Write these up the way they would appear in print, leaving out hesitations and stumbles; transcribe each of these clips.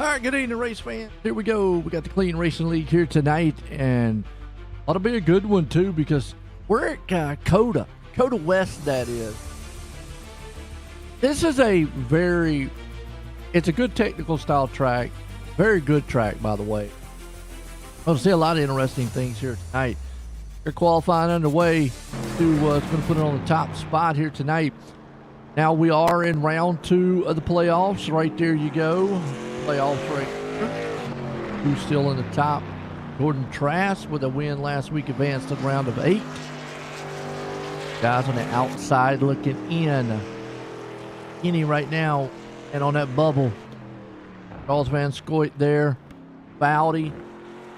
All right, good evening, race fans. Here we go. We got the Clean Racing League here tonight, and ought to be a good one, too, because we're at Cota West, that is. This is it's a good technical style track. Very good track, by the way. I'll see a lot of interesting things here tonight. They're qualifying underway to going to put it on the top spot here tonight. Now we are in round 2 of the playoffs. Right there you go. Playoffs right here. Who's still in the top? Jordan Trask with a win last week advanced to the round of 8. Guys on the outside looking in. Kenny right now and on that bubble. Charles Van Scoit there. Bowdy,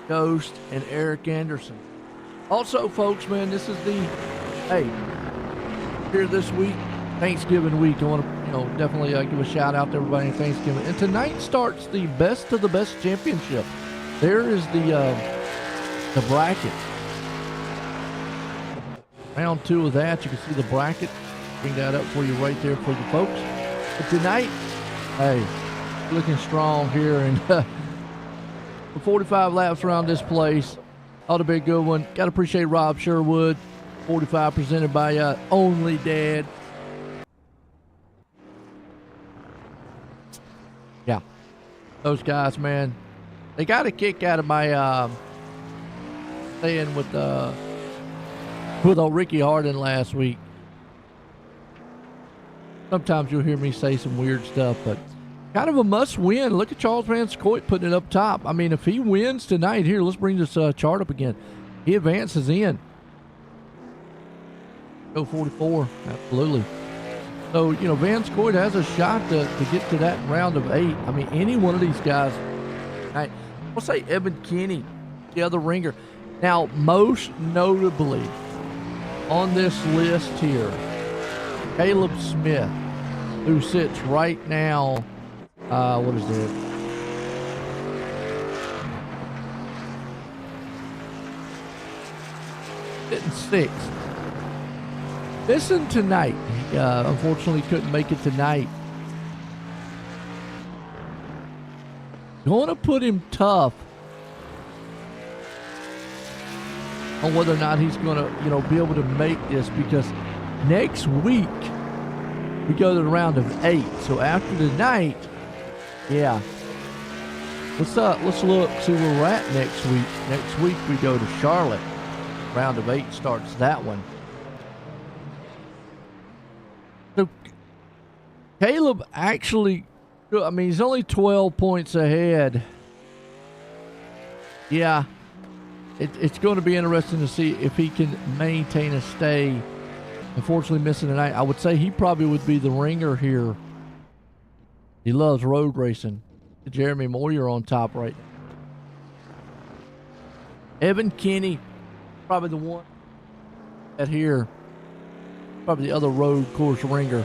Ghost, and Eric Anderson. Also, folks, man, this is here this week, Thanksgiving week. I want to, definitely give a shout out to everybody in Thanksgiving. And tonight starts the Best of the Best Championship. There is the bracket. Round 2 of that, you can see the bracket. Bring that up for you right there for you folks. But tonight, looking strong here, and for 45 laps around this place. Ought to be a good one. Got to appreciate Rob Sherwood. 45 presented by Only Dad. Yeah. Those guys, man. They got a kick out of my staying with old Ricky Hardin last week. Sometimes you'll hear me say some weird stuff, but kind of a must win. Look at Charles Van Scoit putting it up top. I mean, if he wins tonight, here, let's bring this chart up again. He advances in. Go 44, absolutely. So, Van Scoit has a shot to get to that round of 8. I mean, any one of these guys. I'll say Evan Kinney, the other ringer. Now, most notably on this list here, Caleb Smith, who sits right now. What is it? Sitting 6th. Listen tonight. Unfortunately couldn't make it tonight. Going to put him tough on whether or not he's going to, be able to make this, because next week we go to the round of 8. So after tonight, let's look, see where we're at next week. Next week we go to Charlotte. Round of 8 starts that one. So Caleb actually, he's only 12 points ahead. Yeah, it's going to be interesting to see if he can maintain a stay. Unfortunately missing tonight. I would say he probably would be the ringer here. He loves road racing. Jeremy Moyer on top right now. Evan Kinney, probably the one at here. Probably the other road course ringer.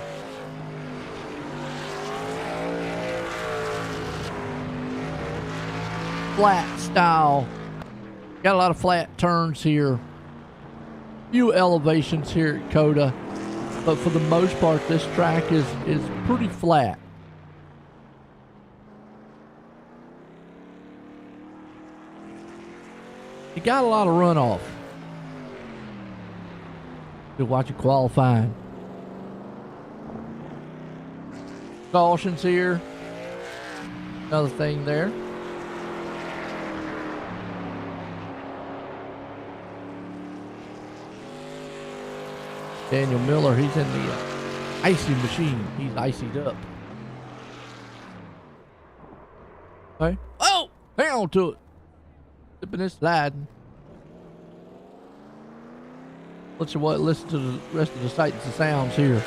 Flat style. Got a lot of flat turns here. Few elevations here at Cota. But for the most part, this track is pretty flat. You got a lot of runoff. Good watching qualifying. Cautions here. Another thing there. Daniel Miller, he's in the icy machine. He's icied up. Okay. Oh! Hang on to it. Sipping this sliding. Listen to the rest of the sights and sounds here.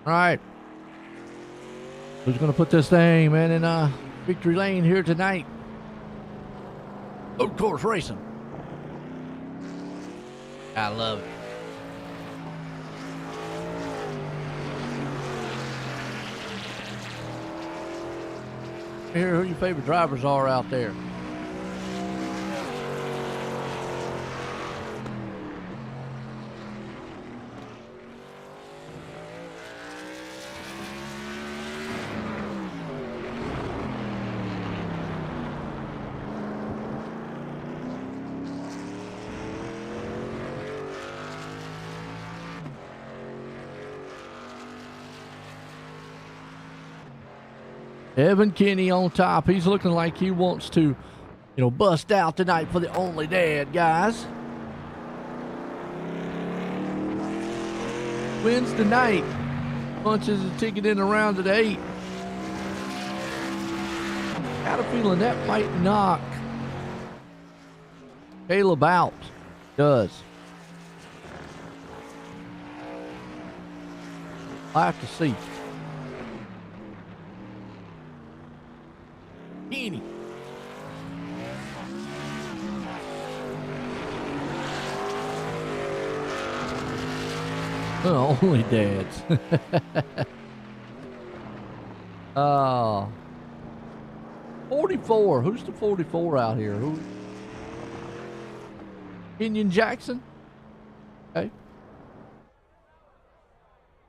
All right. Who's going to put this thing, man, in victory lane here tonight? Of course, racing. I love it. Here, who your favorite drivers are out there? Evan Kinney on top. He's looking like he wants to, bust out tonight for the only dad, guys. Wins tonight. Punches a ticket in the round at 8. Got a feeling that might knock Caleb out. Does. I'll have to see. Kenny. Oh, only dads. Oh. 44. Who's the 44 out here? Who? Kenyon Jackson? Okay.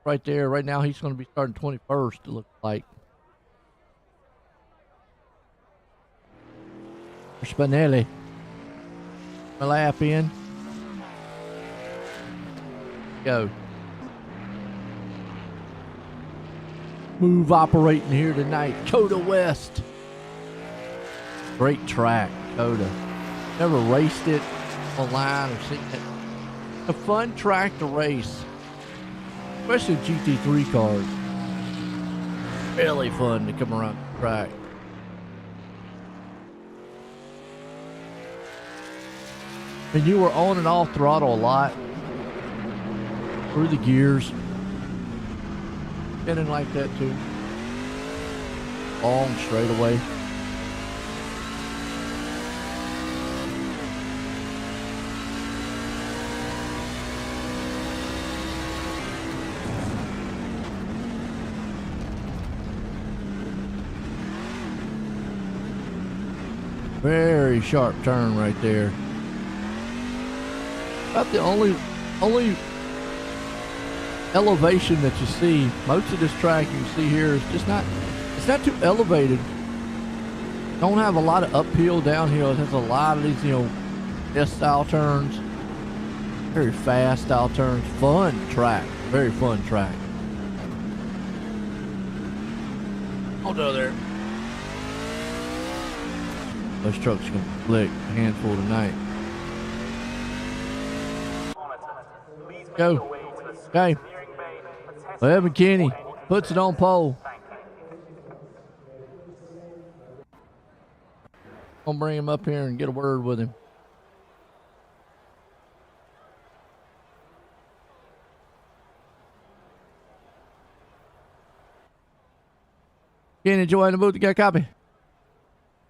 Right there. Right now he's going to be starting 21st, it looks like. Spinelli. A lap in. Go. Move operating here tonight. Cota West. Great track, Cota. Never raced it online or seen it. A fun track to race. Especially GT3 cars. Really fun to come around the track. And you were on and off throttle a lot. Through the gears. Getting like that too. Long straightaway. Very sharp turn right there. About the only elevation that you see. Most of this track you see here is just not, it's not too elevated. Don't have a lot of uphill, downhill. It has a lot of these, S-style turns. Very fast style turns. Fun track. Very fun track. Hold on there. Those trucks can flick a handful tonight. Go. Okay. Well, Evan Kinney puts it on pole. Gonna bring him up here and get a word with him. Kenny, Joe in the booth, you got a copy?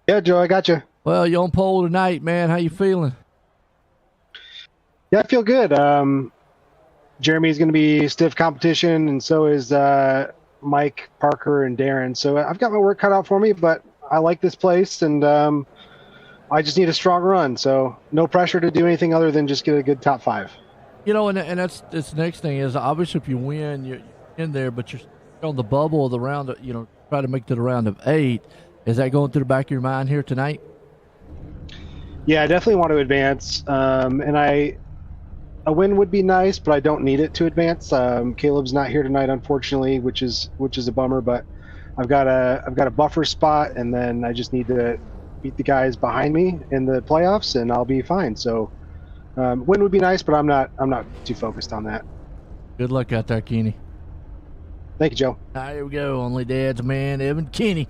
Yeah, Joe, I got you. Well, you're on pole tonight, man. How you feeling? Yeah, I feel good. Jeremy's going to be stiff competition, and so is Mike, Parker, and Darren. So I've got my work cut out for me, but I like this place, and I just need a strong run. So no pressure to do anything other than just get a good top 5. And that's the next thing is, obviously if you win, you're in there, but you're on the bubble of the round of, try to make to the round of 8. Is that going through the back of your mind here tonight? Yeah, I definitely want to advance. And a win would be nice, but I don't need it to advance. Caleb's not here tonight, unfortunately, which is a bummer. But I've got a buffer spot, and then I just need to beat the guys behind me in the playoffs, and I'll be fine. So win would be nice, but I'm not too focused on that. Good luck out there, Kenny. Thank you, Joe. Here we go. Only dad's man, Evan Kinney.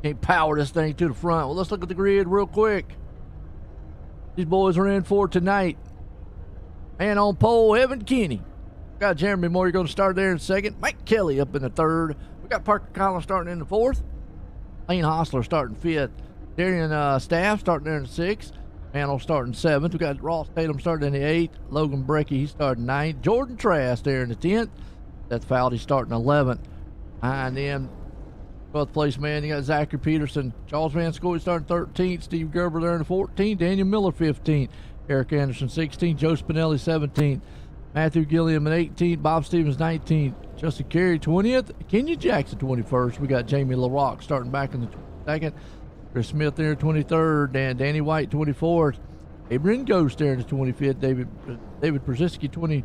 Can't power this thing to the front. Well, let's look at the grid real quick. These boys are in for tonight. Man on pole, Evan Kinney. Got Jeremy Moore going to start there in second. Mike Kelly up in the third. We got Parker Collins starting in the fourth. Lane Hostler starting fifth. Darian Staff starting there in sixth. Mantle starting seventh. We got Ross Tatum starting in the eighth. Logan Brecky, he's starting ninth. Jordan Trask there in the 10th. Seth Fowley starting 11th. Behind them, 12th place man, you got Zachary Peterson. Charles Van Scoy starting 13th. Steve Gerber there in the 14th. Daniel Miller 15th. Eric Anderson 16th. Joe Spinelli 17th. Matthew Gilliam at 18th. Bob Stevens 19th. Justin Carey 20th. Kenya Jackson 21st. We got Jamie LaRock starting back in the 22nd. Chris Smith there 23rd. And Danny White 24th. Abraham Ghost there in the 25th. David Brzezinski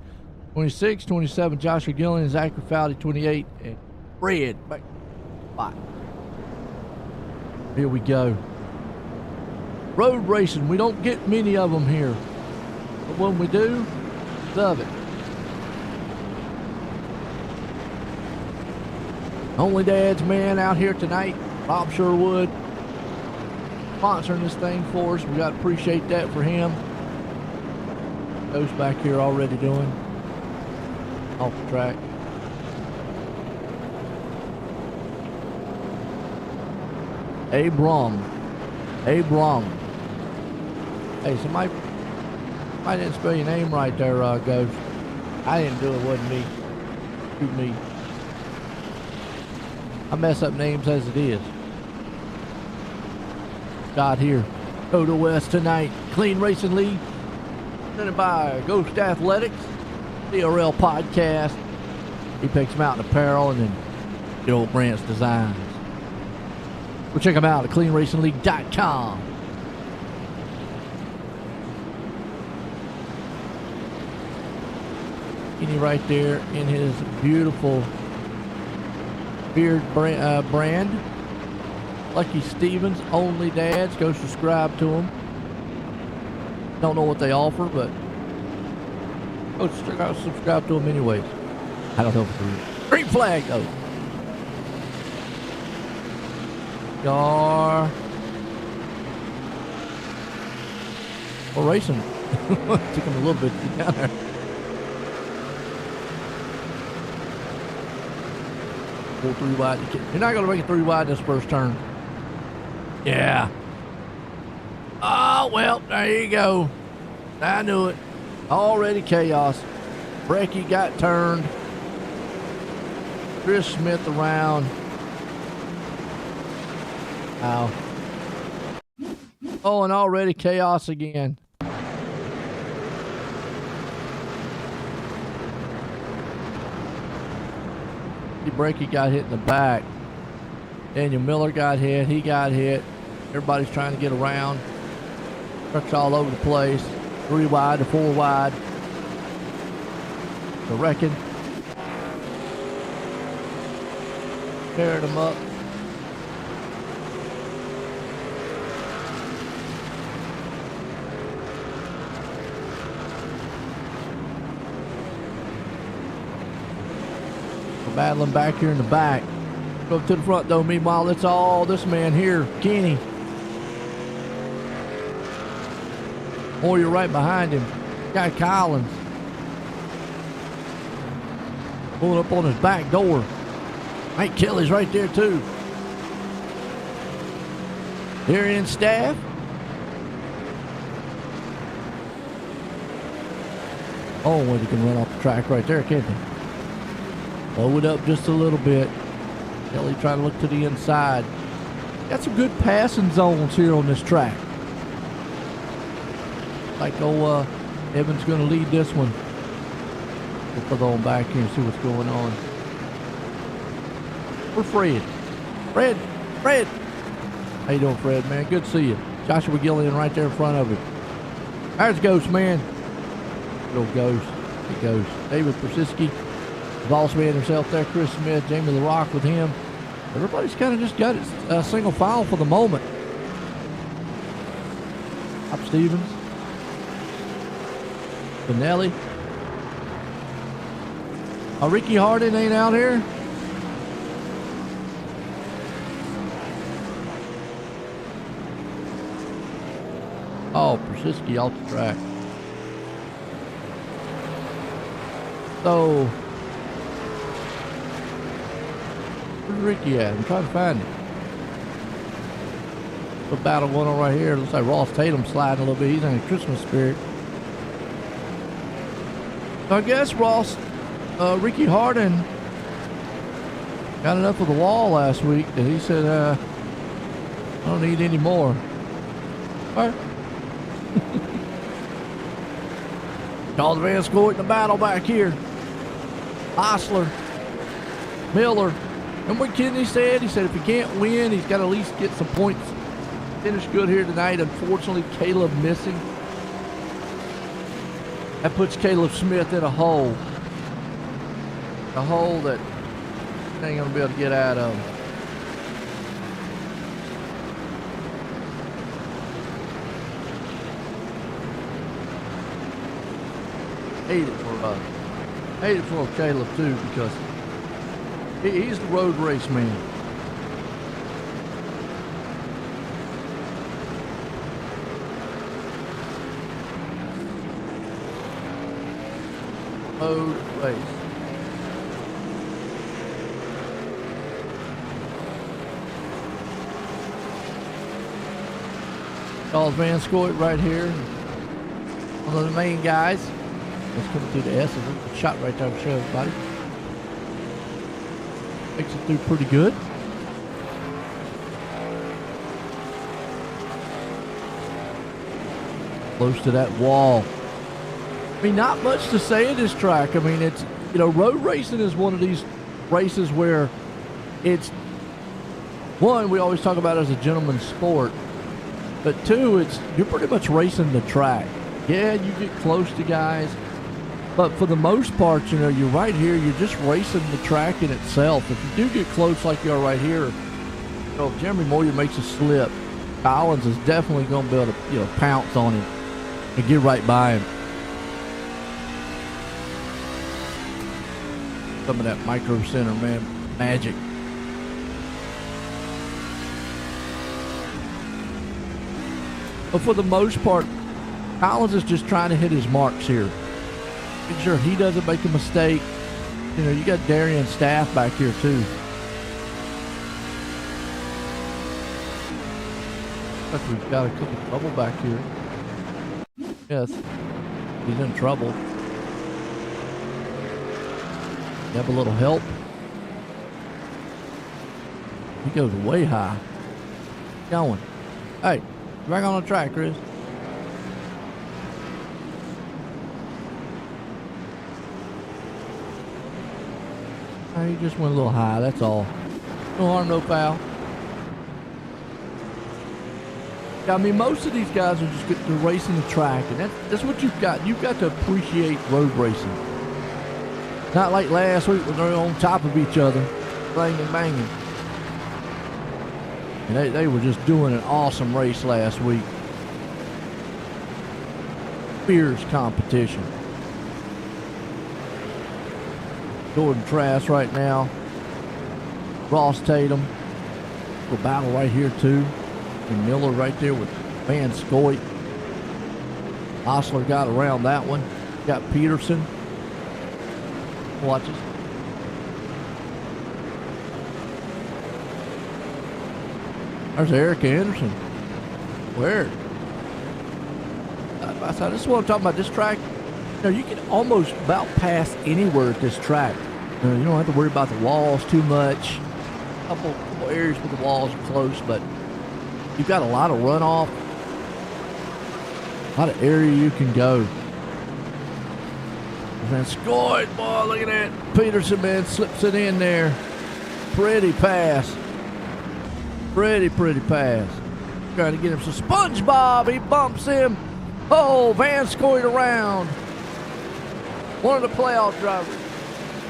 26, 27. Joshua Gillian. Zachary Fowley 28. And Fred back spot. Here we go. Road racing. We don't get many of them here. But when we do, love it. Only Dad's man out here tonight, Bob Sherwood, sponsoring this thing for us. We got to appreciate that for him. Ghost back here already doing off the track. Abram. Hey, somebody didn't spell your name right there, Ghost. I didn't do it, wasn't me. Shoot me. I mess up names as it is. Got here. Cota West tonight. Clean Racing League. Presented by Ghost Athletics. DRL Podcast. Apex Mountain Apparel. And then the old Brandt's Designs. Go check them out at cleanracingleague.com. Kenny right there in his beautiful beard brand. Lucky Stevens, Only Dads. Go subscribe to them. Don't know what they offer, but go subscribe to them anyways. I don't know if it's green flag though. We're racing. Took him a little bit to get down there. Pull 3 wide. You're not going to make it 3 wide this first turn. Yeah. Oh, well, there you go. I knew it. Already chaos. Brecky got turned. Chris Smith around. Wow. Oh, and already chaos again. Brecky got hit in the back. Daniel Miller got hit. He got hit. Everybody's trying to get around. Trucks all over the place. 3 wide to 4 wide. The wrecking. Tearing them up. Battling back here in the back. Go up to the front though. Meanwhile, it's all this man here, Kenny. Or you're right behind him. Guy Collins. Pulling up on his back door. Mike Kelly's right there too. Here in Staff. Oh, well, he can run off the track right there, can't he? Blow it up just a little bit. Kelly trying to look to the inside. Got some good passing zones here on this track. Like Evan's going to lead this one. We'll put on back here and see what's going on. Where's Fred? Fred! How you doing, Fred, man? Good to see you. Joshua Gillian right there in front of him. There's Ghost, man. Good old Ghost. He goes. David Brzezinski. Boss man himself there, Chris Smith, Jamie LaRock with him. Everybody's kind of just got it single file for the moment. Bob Stevens. Benelli. Oh, Ricky Hardin ain't out here. Oh, Brzezinski off the track. So, where's Ricky at? I'm trying to find him. A battle going on right here. Looks like Ross Tatum sliding a little bit. He's in a Christmas spirit. So I guess Ricky Hardin got enough of the wall last week that he said, I don't need any more. All right. Charles Van Scoot in the battle back here. Osler, Miller. And what Kidney said, he said if he can't win, he's got to at least get some points. Finish good here tonight. Unfortunately, Caleb missing. That puts Caleb Smith in a hole. A hole that he ain't going to be able to get out of. Hate it for Caleb too, because he's the road race man. Road race. Charles Van Scoot right here. One of the main guys. Let's come through the S. A shot right there to show everybody. Makes it through pretty good. Close to that wall. I mean, not much to say in this track. I mean, it's, road racing is one of these races where it's, one, we always talk about it as a gentleman's sport, but two, you're pretty much racing the track. Yeah, you get close to guys, but for the most part, you're right here, you're just racing the track in itself. If you do get close like you are right here, if Jeremy Moyer makes a slip, Collins is definitely going to be able to, pounce on him and get right by him. Some of that micro center, man, magic. But for the most part, Collins is just trying to hit his marks here. Make sure he doesn't make a mistake. You got Darian Staff back here too. Looks like we've got a couple of trouble back here. Yes, he's in trouble. Have a little help. He goes way high. Going. Hey, back on the track, Chris. He just went a little high, that's all. No harm, no foul. I mean, most of these guys are just they're racing the track, and that's what you've got. You've got to appreciate road racing. Not like last week when they're on top of each other, banging, banging. And they were just doing an awesome race last week. Fierce competition. Jordan Trask right now. Ross Tatum. A battle right here too. And Miller right there with Van Scoot. Osler got around that one. Got Peterson. Watches. There's Eric Anderson. Where? This is what I'm talking about. This track, you can almost about pass anywhere at this track. You don't have to worry about the walls too much. A couple areas where the walls are close, but you've got a lot of runoff. A lot of area you can go. Van Scoot, boy, look at that. Peterson, man, slips it in there. Pretty pass. Pretty pass. Trying to get him some SpongeBob. He bumps him. Oh, Van Scoot around. One of the playoff drivers.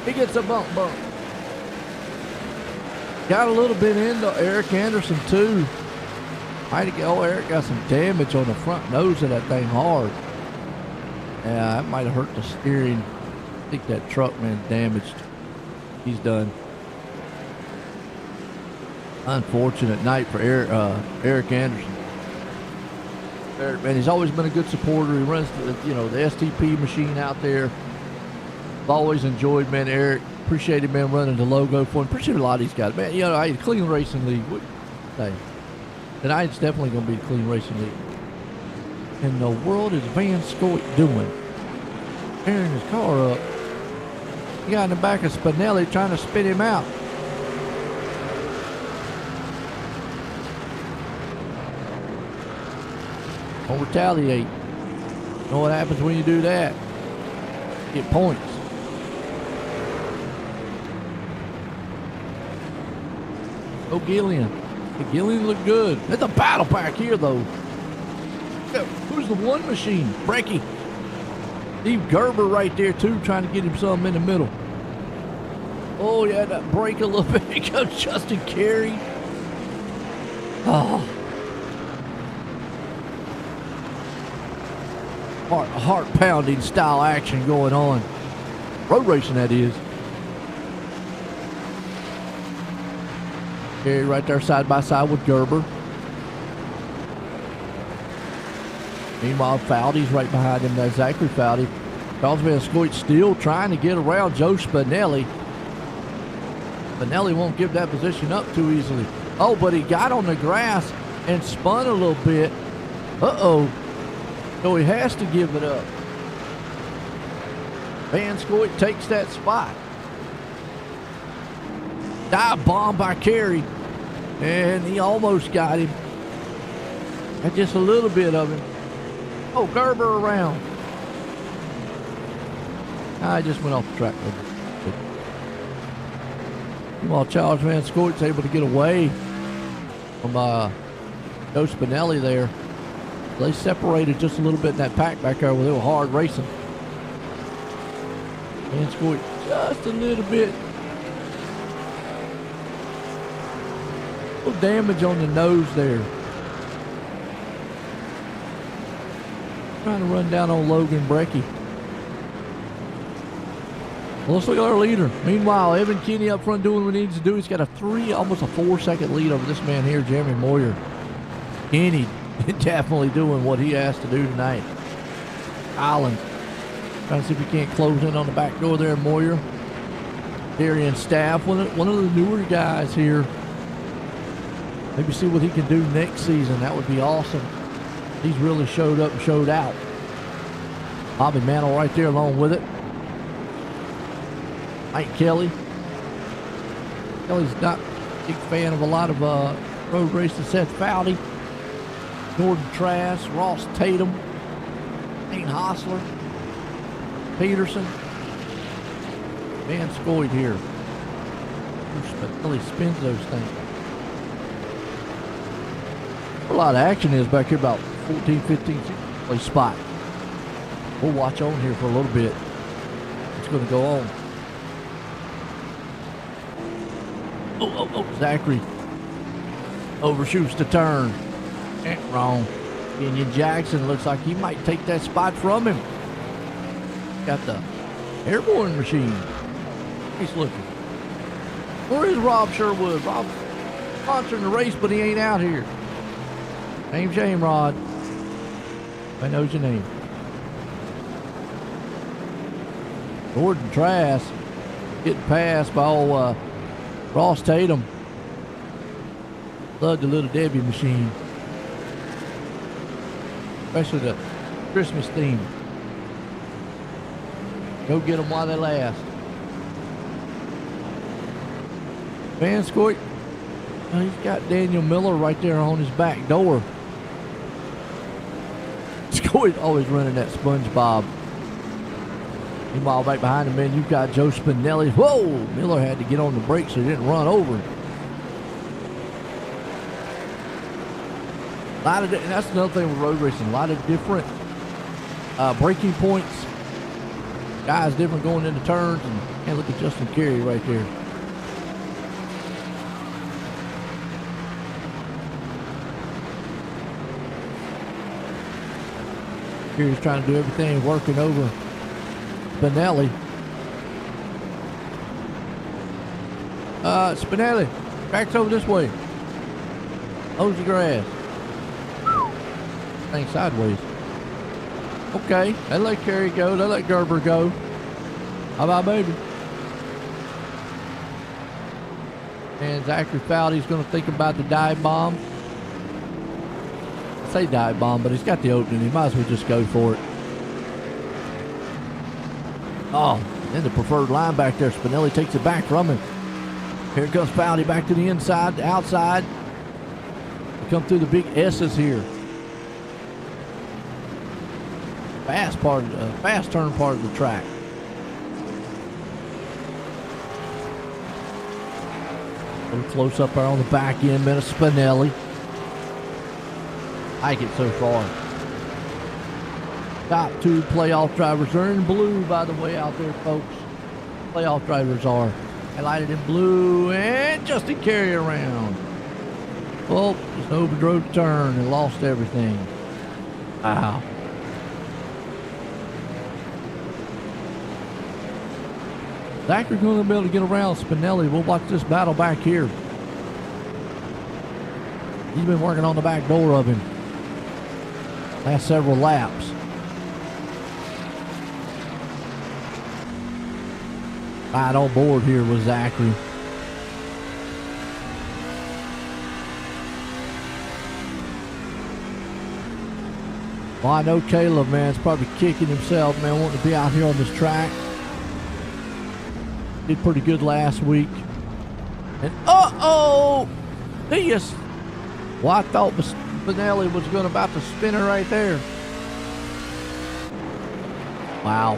He gets a bump. Got a little bit into Eric Anderson, too. Eric got some damage on the front nose of that thing hard. Yeah, that might have hurt the steering. I think that truck, man, damaged. He's done. Unfortunate night for Eric Anderson. Eric, man, he's always been a good supporter. He runs the STP machine out there. I've always enjoyed, man, Eric. Appreciated, man, running the logo for him. Appreciate a lot of these guys. Man, you know, hey, Clean Racing League. Hey, tonight's definitely going to be the Clean Racing League. In the world is Van Scoit doing? Tearing his car up. He got in the back of Spinelli trying to spit him out. Don't retaliate. You know what happens when you do that? You get points. Oh, Gillian. Hey, Gillian looked good. It's a battle pack here, though. Who's the one machine? Brecky. Steve Gerber right there, too, trying to get him some in the middle. Oh, yeah, that break a little bit. Here goes Justin Carey. Oh. Heart-pounding style action going on. Road racing, that is. Carey right there side by side with Gerber. Meanwhile, Foudy's right behind him. That's Zachary Foudy. Charles Van Scoit still trying to get around Joe Spinelli. Spinelli won't give that position up too easily. Oh, but he got on the grass and spun a little bit. Uh-oh. So he has to give it up. Van Scoit takes that spot. Dive bomb by Carey. And he almost got him. Had just a little bit of him. Oh, Gerber around. I just went off the track. Meanwhile, Charles Van Scoit's able to get away from Joe Spinelli there. They separated just a little bit in that pack back there where they were hard racing. Van Scoit just a little bit. A little damage on the nose there. Trying to run down on Logan Brecky. Well, let's look at our leader. Meanwhile, Evan Kinney up front doing what he needs to do. He's got almost a 4-second lead over this man here, Jeremy Moyer. Kinney definitely doing what he has to do tonight. Island trying to see if he can't close in on the back door there, Moyer. Darian Staff, one of the newer guys here. Maybe see what he can do next season. That would be awesome. He's really showed up and showed out. Bobby Mantle right there along with it. Mike Kelly. Kelly's not a big fan of a lot of road races. Seth Foudy. Jordan Trask. Ross Tatum. Dane Hostler. Peterson. Van Scoit here. Really spins those things. A lot of action is back here, about 14, 15, 16 spot. We'll watch on here for a little bit. It's going to go on. Oh, Zachary overshoots the turn. Wrong. Kenyon Jackson looks like he might take that spot from him. Got the airborne machine. He's looking. Where is Rob Sherwood? Rob's sponsoring the race, but he ain't out here. Name's Shame Rod. I knows your name. Jordan Trask getting passed by old Ross Tatum. Love the Little Debbie machine. Especially the Christmas theme. Go get them while they last. Van Scoit, he's got Daniel Miller right there on his back door. Scoit always running that SpongeBob. Meanwhile, back behind him, man, you've got Joe Spinelli. Whoa! Miller had to get on the brakes so he didn't run over. And that's another thing with road racing. A lot of different braking points. Guys different going into turns. And look at Justin Carey right there. Carey's trying to do everything, working over Spinelli. Spinelli, backs over this way. Mows the grass. Thing sideways. Okay, they let Carey go. They let Gerber go. How about baby? And Zachary Fowdy's going to think about the dive bomb. I say dive bomb, but he's got the opening. He might as well just go for it. Oh, and the preferred line back there. Spinelli takes it back from him. Here comes Fowdy back to the inside, the outside. They come through the big S's here. Fast turn part of the track. A little close up there on the back end, man of Spinelli. I like it so far. Top two playoff drivers are in blue, by the way, out there, folks. Playoff drivers are highlighted in blue, and Justin Carey around. Oh, just overdrove the turn and lost everything. Wow. Zachary's going to be able to get around Spinelli. We'll watch this battle back here. He's been working on the back door of him last several laps. Right on board here with Zachary. Well, I know Caleb, man, is probably kicking himself, man, wanting to be out here on this track. Did pretty good last week. And he just, well, I thought Spinelli was going about to spin her right there. Wow.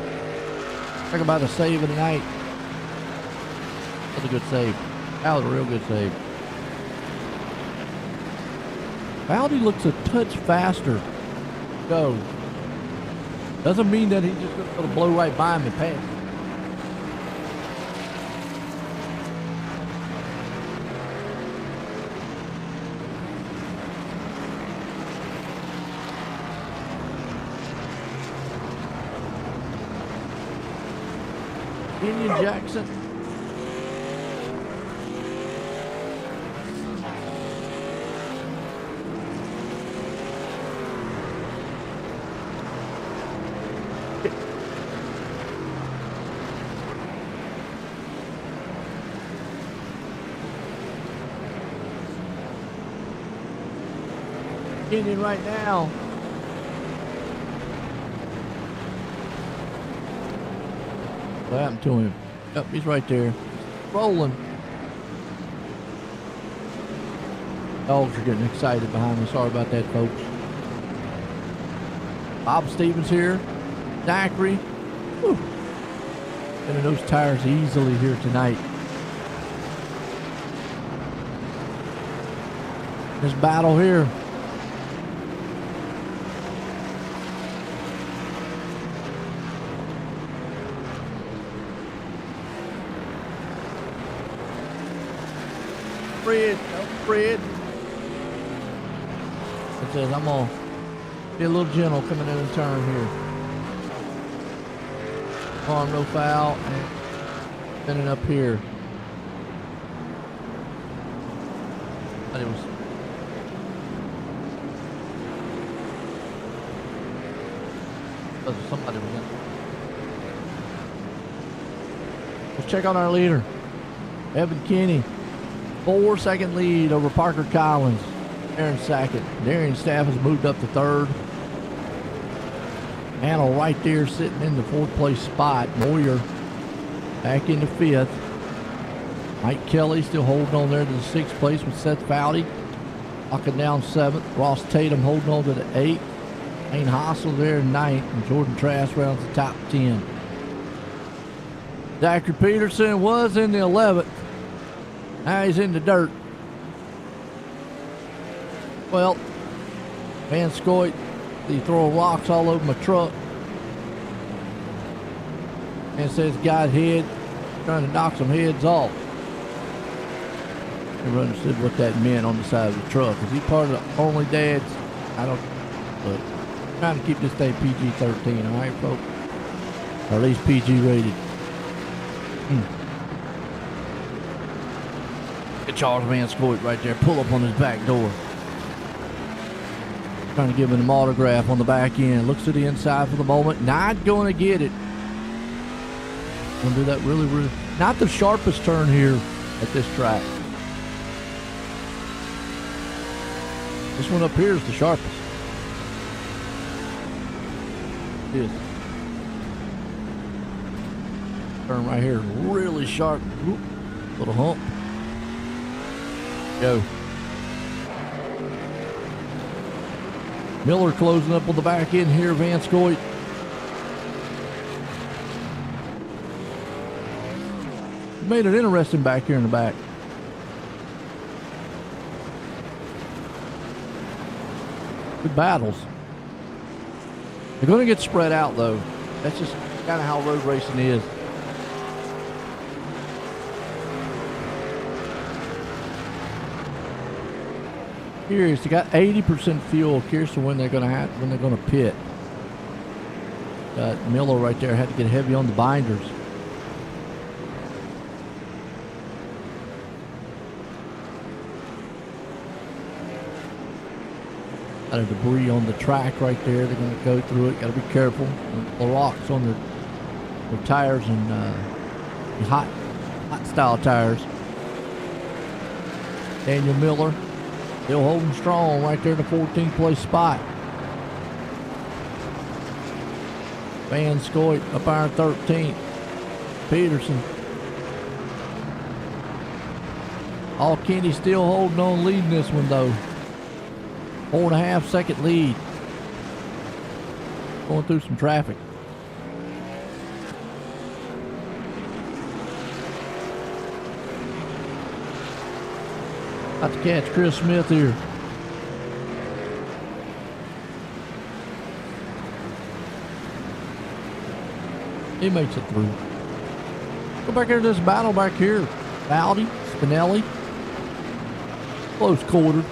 Talk about a save of the night. That's a good save. That was a real good save. Fowdy looks a touch faster. Go. Doesn't mean that he's just going to blow right by him and pass. Kenyon Jackson. Kenyon right now. What happened to him? Yep, he's right there. Rolling. Dogs are getting excited behind me. Sorry about that, folks. Bob Stevens here. Zachary. Whew. Getting those tires easily here tonight. This battle here. Fred. It says I'm gonna be a little gentle coming in the turn here. Farm no foul and spinning up here. But it was somebody was in. Let's check on our leader, Evan Kinney. 4-second lead over Parker Collins. Aaron Sackett. Darian Staff has moved up to third. Annell right there sitting in the fourth place spot. Moyer back into fifth. Mike Kelly still holding on there to the sixth place with Seth Fowdy. Locking down seventh. Ross Tatum holding on to the eighth. Lane Hossel there in ninth. And Jordan Trask rounds the top 10. Zachary Peterson was in the 11th. Now he's in the dirt. Well, Van Scoit, he throw rocks all over my truck. And says got head, trying to knock some heads off. Never understood what that meant on the side of the truck. Is he part of the only dads? I don't, but I'm trying to keep this thing PG-13, all right, folks? Or at least PG rated. Charles Van Scoit right there, pull up on his back door. Trying to give him an autograph on the back end. Looks to the inside for the moment. Not going to get it. Gonna do that really, not the sharpest turn here at this track. This one up here is the sharpest. It is. Turn right here, really sharp. Whoop, little hump. Go. Miller closing up on the back end here, Van Scoit. Made it interesting back here in the back. Good battles. They're going to get spread out though. That's just kind of how road racing is. Curious, they got 80% fuel. Curious to when they're going to pit. Got Miller right there. Had to get heavy on the binders. Got a debris on the track right there. They're going to go through it. Got to be careful. The rocks on their tires and hot style tires. Daniel Miller still holding strong right there in the 14th place spot. Van Scoit up iron 13th. Peterson. All Kenny still holding on, leading this one though. 4.5 second lead. Going through some traffic. About to catch Chris Smith here. He makes it through. Go back into this battle back here. Bowdy, Spinelli. Close quarter.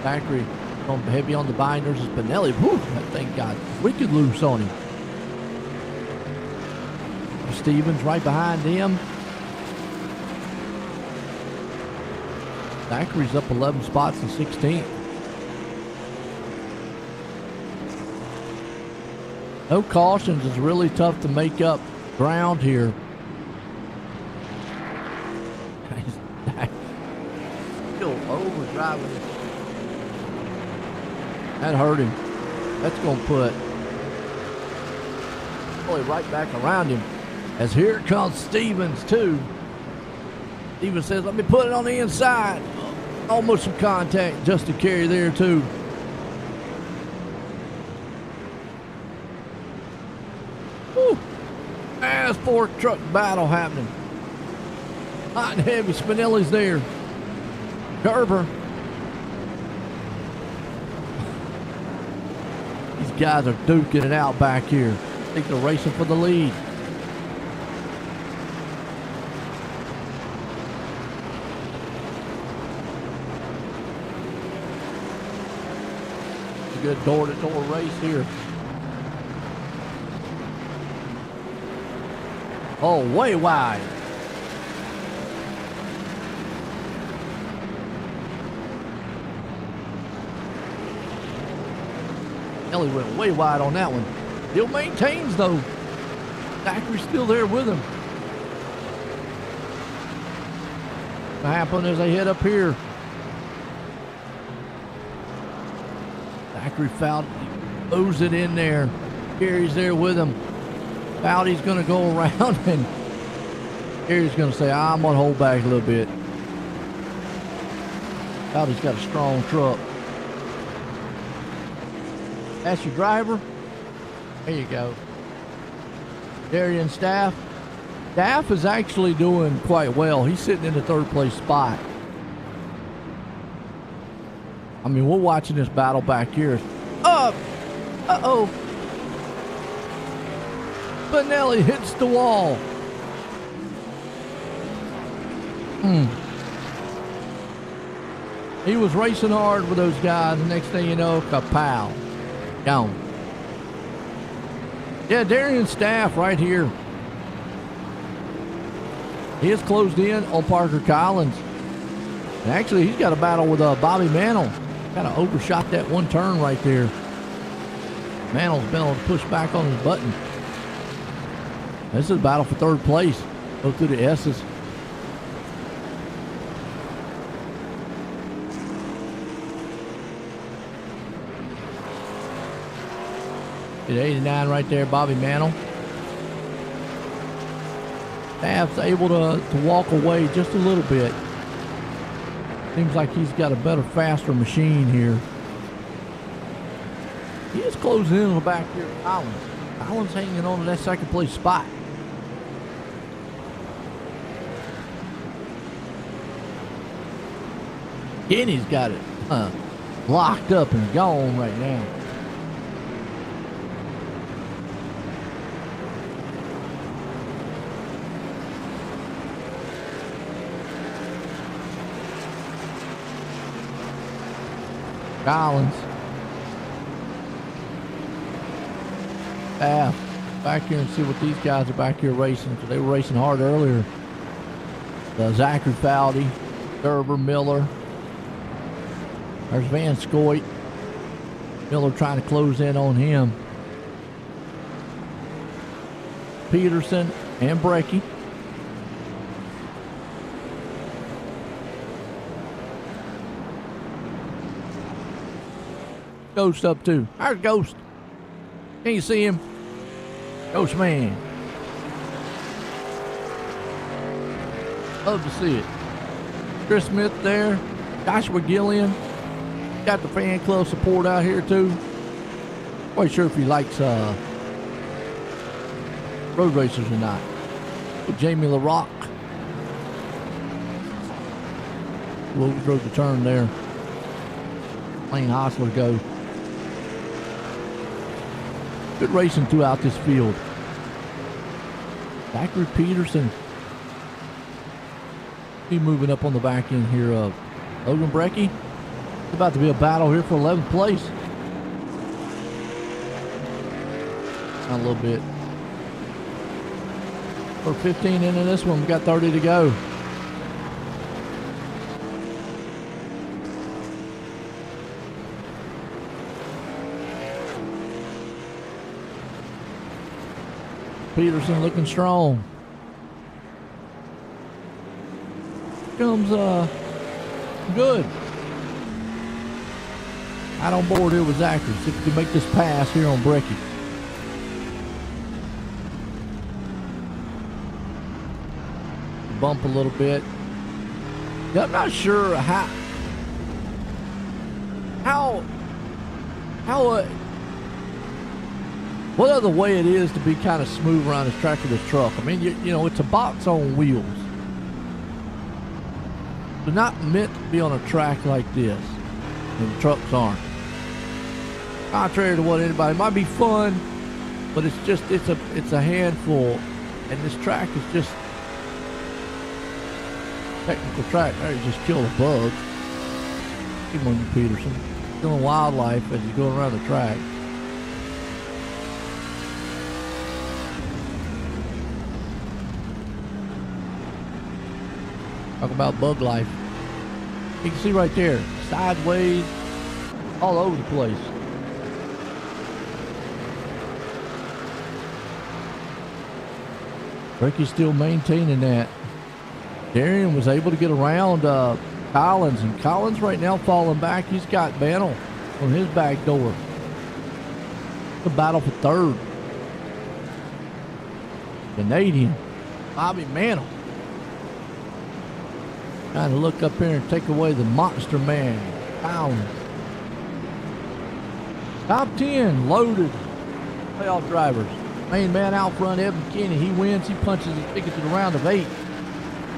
Factory going heavy on the binders. Spinelli, whew, that thing got wicked loose on him. Stevens right behind him. Zachary's up 11 spots to 16th. No cautions. It's really tough to make up ground here. Still overdriving it. That hurt him. That's going to put Boy right back around him. As here comes Stevens too. Stevens says, let me put it on the inside. Almost some contact just to carry there too. Woo. As fork truck battle happening. Hot and heavy. Spinelli's there. Gerber. These guys are duking it out back here. I think they're racing for the lead. Good door-to-door race here. Oh, way wide. Ellie went way wide on that one. Still maintains though. Zachary's still there with him. What happened as they head up here? Zachary fouled, moves it in there. Gary's there with him. Fowdy's going to go around and Gary's going to say, I'm going to hold back a little bit. Fowdy's got a strong truck. That's your driver. There you go. Darian Staff. Staff is actually doing quite well. He's sitting in the third place spot. I mean, we're watching this battle back here. Uh-oh. Spinelli hits the wall. He was racing hard with those guys. The next thing you know, kapow. Gone. Yeah, Darian Staff right here. He is closed in on Parker Collins. And actually, he's got a battle with Bobby Mantle. Kind of overshot that one turn right there. Mantle's been able to push back on his button. This is a battle for third place. Go through the S's. At 89 right there, Bobby Mantle. Staff's able to walk away just a little bit. Seems like he's got a better, faster machine here. He is closing in on the back here. Collins. Collins hanging on to that second place spot. Kenny's got it locked up and gone right now. Collins. Back here and see what these guys are back here racing, because they were racing hard earlier. Zachary Fowdy, Gerber, Miller. There's Van Scoit. Miller trying to close in on him. Peterson and Brecky. Ghost up too. There's Ghost. Can you see him? Ghost man. Love to see it. Chris Smith there. Joshua Gillian. Got the fan club support out here too. Quite sure if he likes road racers or not. With Jamie LaRock. Who overdrove the turn there. Lane Hostler go. Good racing throughout this field. Zachary Peterson. He moving up on the back end here of Logan Brecky. It's about to be a battle here for 11th place. Not a little bit. We're 15 into this one. We got 30 to go. Peterson looking strong. Comes good. Out on board here with Zachary. See if we can make this pass here on Brecky. Bump a little bit. Yeah, I'm not sure how what other way it is to be kind of smooth around this track with this truck. I mean, you know, it's a box on wheels. They're not meant to be on a track like this. And the trucks aren't. Contrary to what anybody, it might be fun, but it's just, it's a handful. And this track is just technical track. There, you just kill a bug. Keep on you, Peterson. Killing wildlife as you go around the track. Talk about bug life. You can see right there, sideways, all over the place. Ricky's still maintaining that. Darian was able to get around Collins, and Collins right now falling back. He's got Mantle on his back door. The battle for third. Canadian Bobby Mantle. Trying to look up here and take away the monster man, Collins. Top 10 loaded playoff drivers. Main man out front, Evan Kinney. He wins. He punches his ticket to the round of 8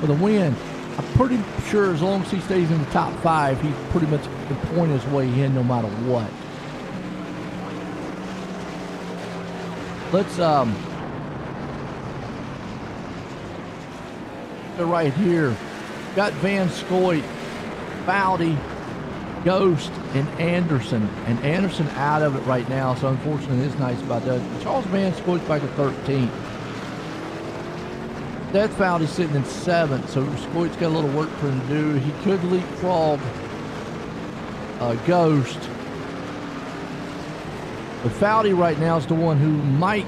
for the win. I'm pretty sure as long as he stays in the top 5, he pretty much can point his way in no matter what. Let's go right here. Got Van Scoit, Fowdy, Ghost, and Anderson. And Anderson out of it right now, so unfortunately it's nice about that. Charles Van Scoit's back at 13th. That Fowdy's sitting in 7th, so Scoit's got a little work for him to do. He could leapfrog Ghost. But Foudy right now is the one who might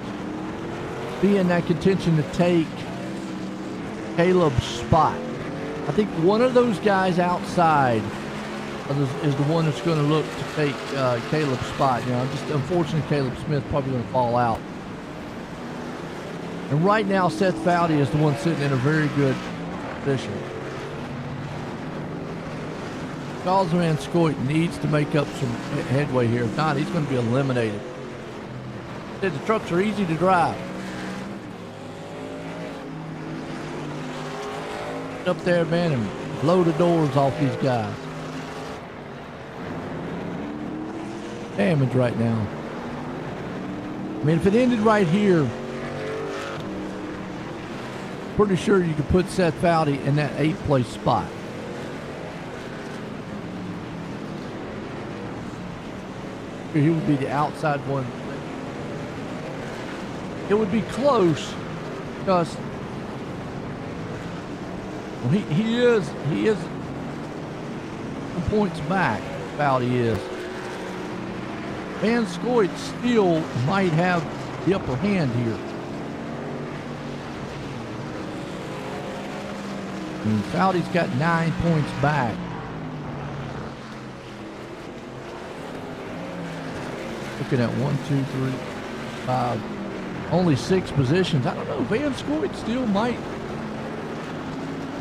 be in that contention to take Caleb's spot. I think one of those guys outside is the one that's going to look to take Caleb's spot. You know, just unfortunately, Caleb Smith probably going to fall out. And right now, Seth Foudy is the one sitting in a very good position. Charles Van Scoit needs to make up some headway here. If not, he's going to be eliminated. The trucks are easy to drive. Get up there, man, and blow the doors off these guys. Damage right now. I mean, if it ended right here, pretty sure you could put Seth Foudy in that 8th place spot. He would be the outside one. It would be close because well, he is some points back. Foudy is. Van Scoit still might have the upper hand here. And Foudy's got 9 points back. Looking at 1, 2, 3, 5, only 6 positions. I don't know. Van Scoit still might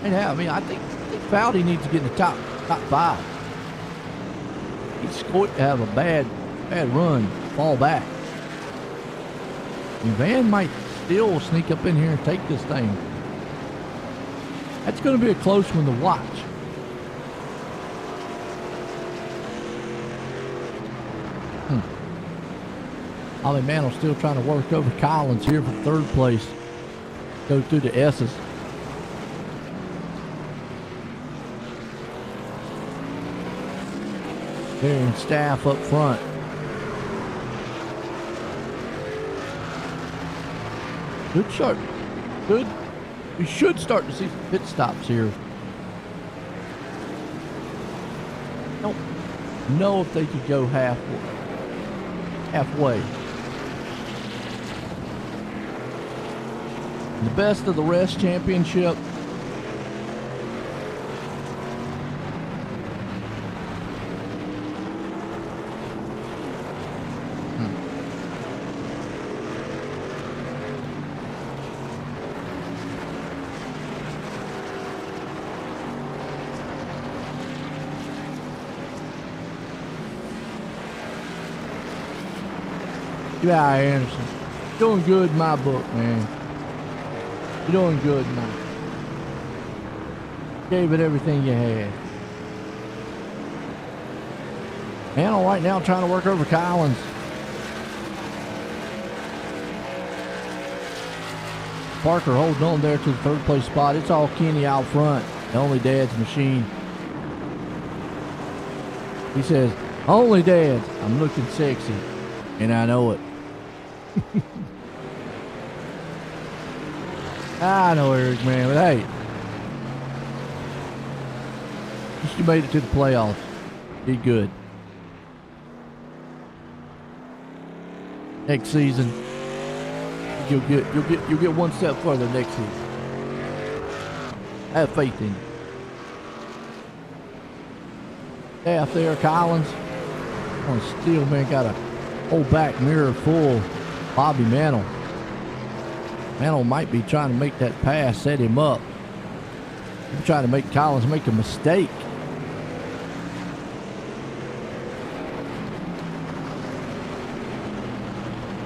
have. I mean, I think Foudy needs to get in the top 5. He's Scoit to have a bad run, fall back. And Van might still sneak up in here and take this thing. That's going to be a close one to watch. Ollie Mantle still trying to work over Collins here for 3rd place. Go through the S's. Carrying staff up front. Good start. Good. We should start to see some pit stops here. Don't know if they could go halfway. The best of the rest championship. Yeah, Anderson. Doing good in my book, man. You're doing good, man. Gave it everything you had. Handle right now trying to work over Collins. Parker holding on there to the 3rd place spot. It's all Kenny out front. The Only Dad's machine. He says, only Dad's. I'm looking sexy. And I know it. I know, Eric, man, but hey, at least you made it to the playoffs. Did good. Next season, you'll get one step further next season. I have faith in you. Staff there, Collins. On steel, man, got a whole back mirror full. Bobby Mantle. Mantle might be trying to make that pass, set him up. He's trying to make Collins make a mistake.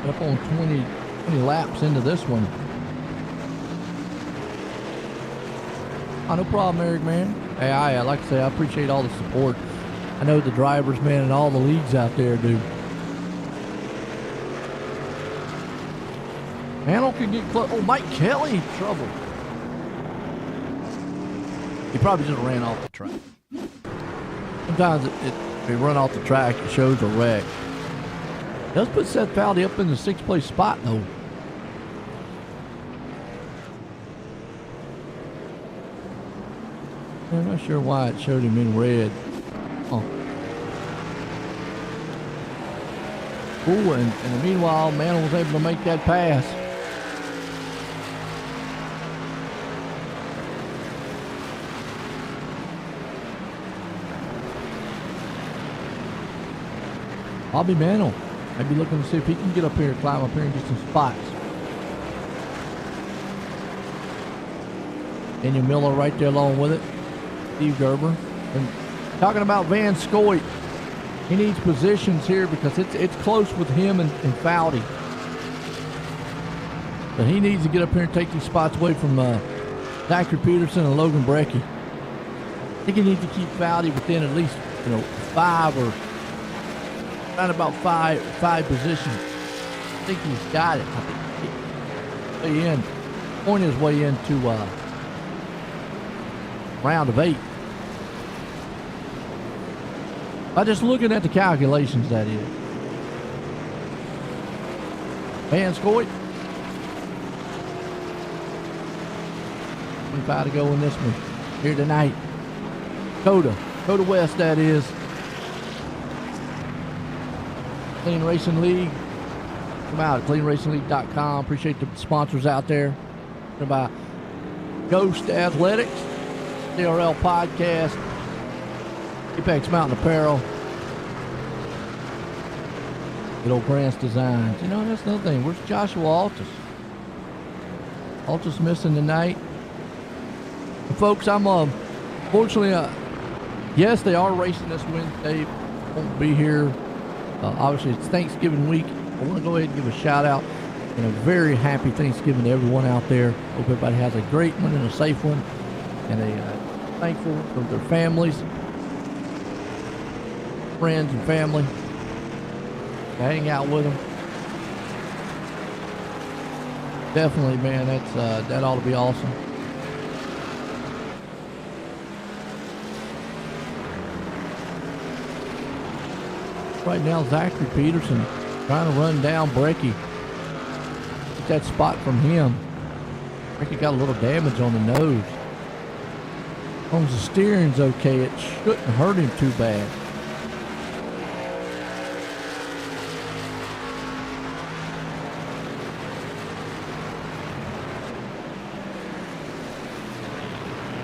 Up on 20 laps into this one. Oh, no problem, Eric, man. Hey, I like I say, I appreciate all the support. I know the drivers, man, and all the leagues out there do. Mantle can get close. Oh, Mike Kelly, trouble. He probably just ran off the track. Sometimes if they run off the track, it shows a wreck. Does put Seth Foudy up in the 6th place spot, though. I'm not sure why it showed him in red. Oh. Ooh, and meanwhile, Mantle was able to make that pass. Bobby Mantle maybe looking to see if he can get up here, climb up here and get some spots. Daniel Miller right there along with it. Steve Gerber. And talking about Van Scoit, he needs positions here because it's close with him and Foudy. But he needs to get up here and take these spots away from Zachary Peterson and Logan Brecky. I think he needs to keep Foudy within at least 5 or around about five positions. I think he's got it. I think point his way into round of 8. By just looking at the calculations, that is. Van Scoit. 25 to go in this one here tonight. Cota West, that is. Clean Racing League. Come out at cleanracingleague.com. Appreciate the sponsors out there. By Ghost Athletics, DRL Podcast, Apex Mountain Apparel, good old Grant's Designs. That's another thing. Where's Joshua Altus? Altus missing tonight. And folks, I'm fortunately, yes, they are racing this Wednesday. Won't be here. Obviously, it's Thanksgiving week. I want to go ahead and give a shout out and a very happy Thanksgiving to everyone out there. Hope everybody has a great one and a safe one, and thankful for their families, friends, and family. To hang out with them. Definitely, man. That ought to be awesome. Right now, Zachary Peterson trying to run down Brecky. Get that spot from him. Brecky got a little damage on the nose. As long as the steering's okay, it shouldn't hurt him too bad.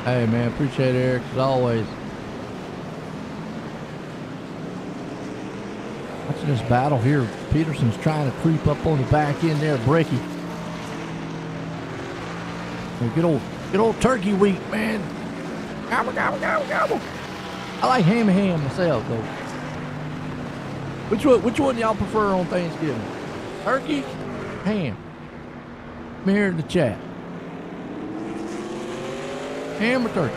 Hey, man, appreciate it, Eric, as always. Watching this battle here. Peterson's trying to creep up on the back end there, Brecky. Good old turkey week, man. Gobble, gobble, gobble, gobble. I like ham myself, though. Which one y'all prefer on Thanksgiving? Turkey? Ham? Let me hear in the chat. Ham or turkey?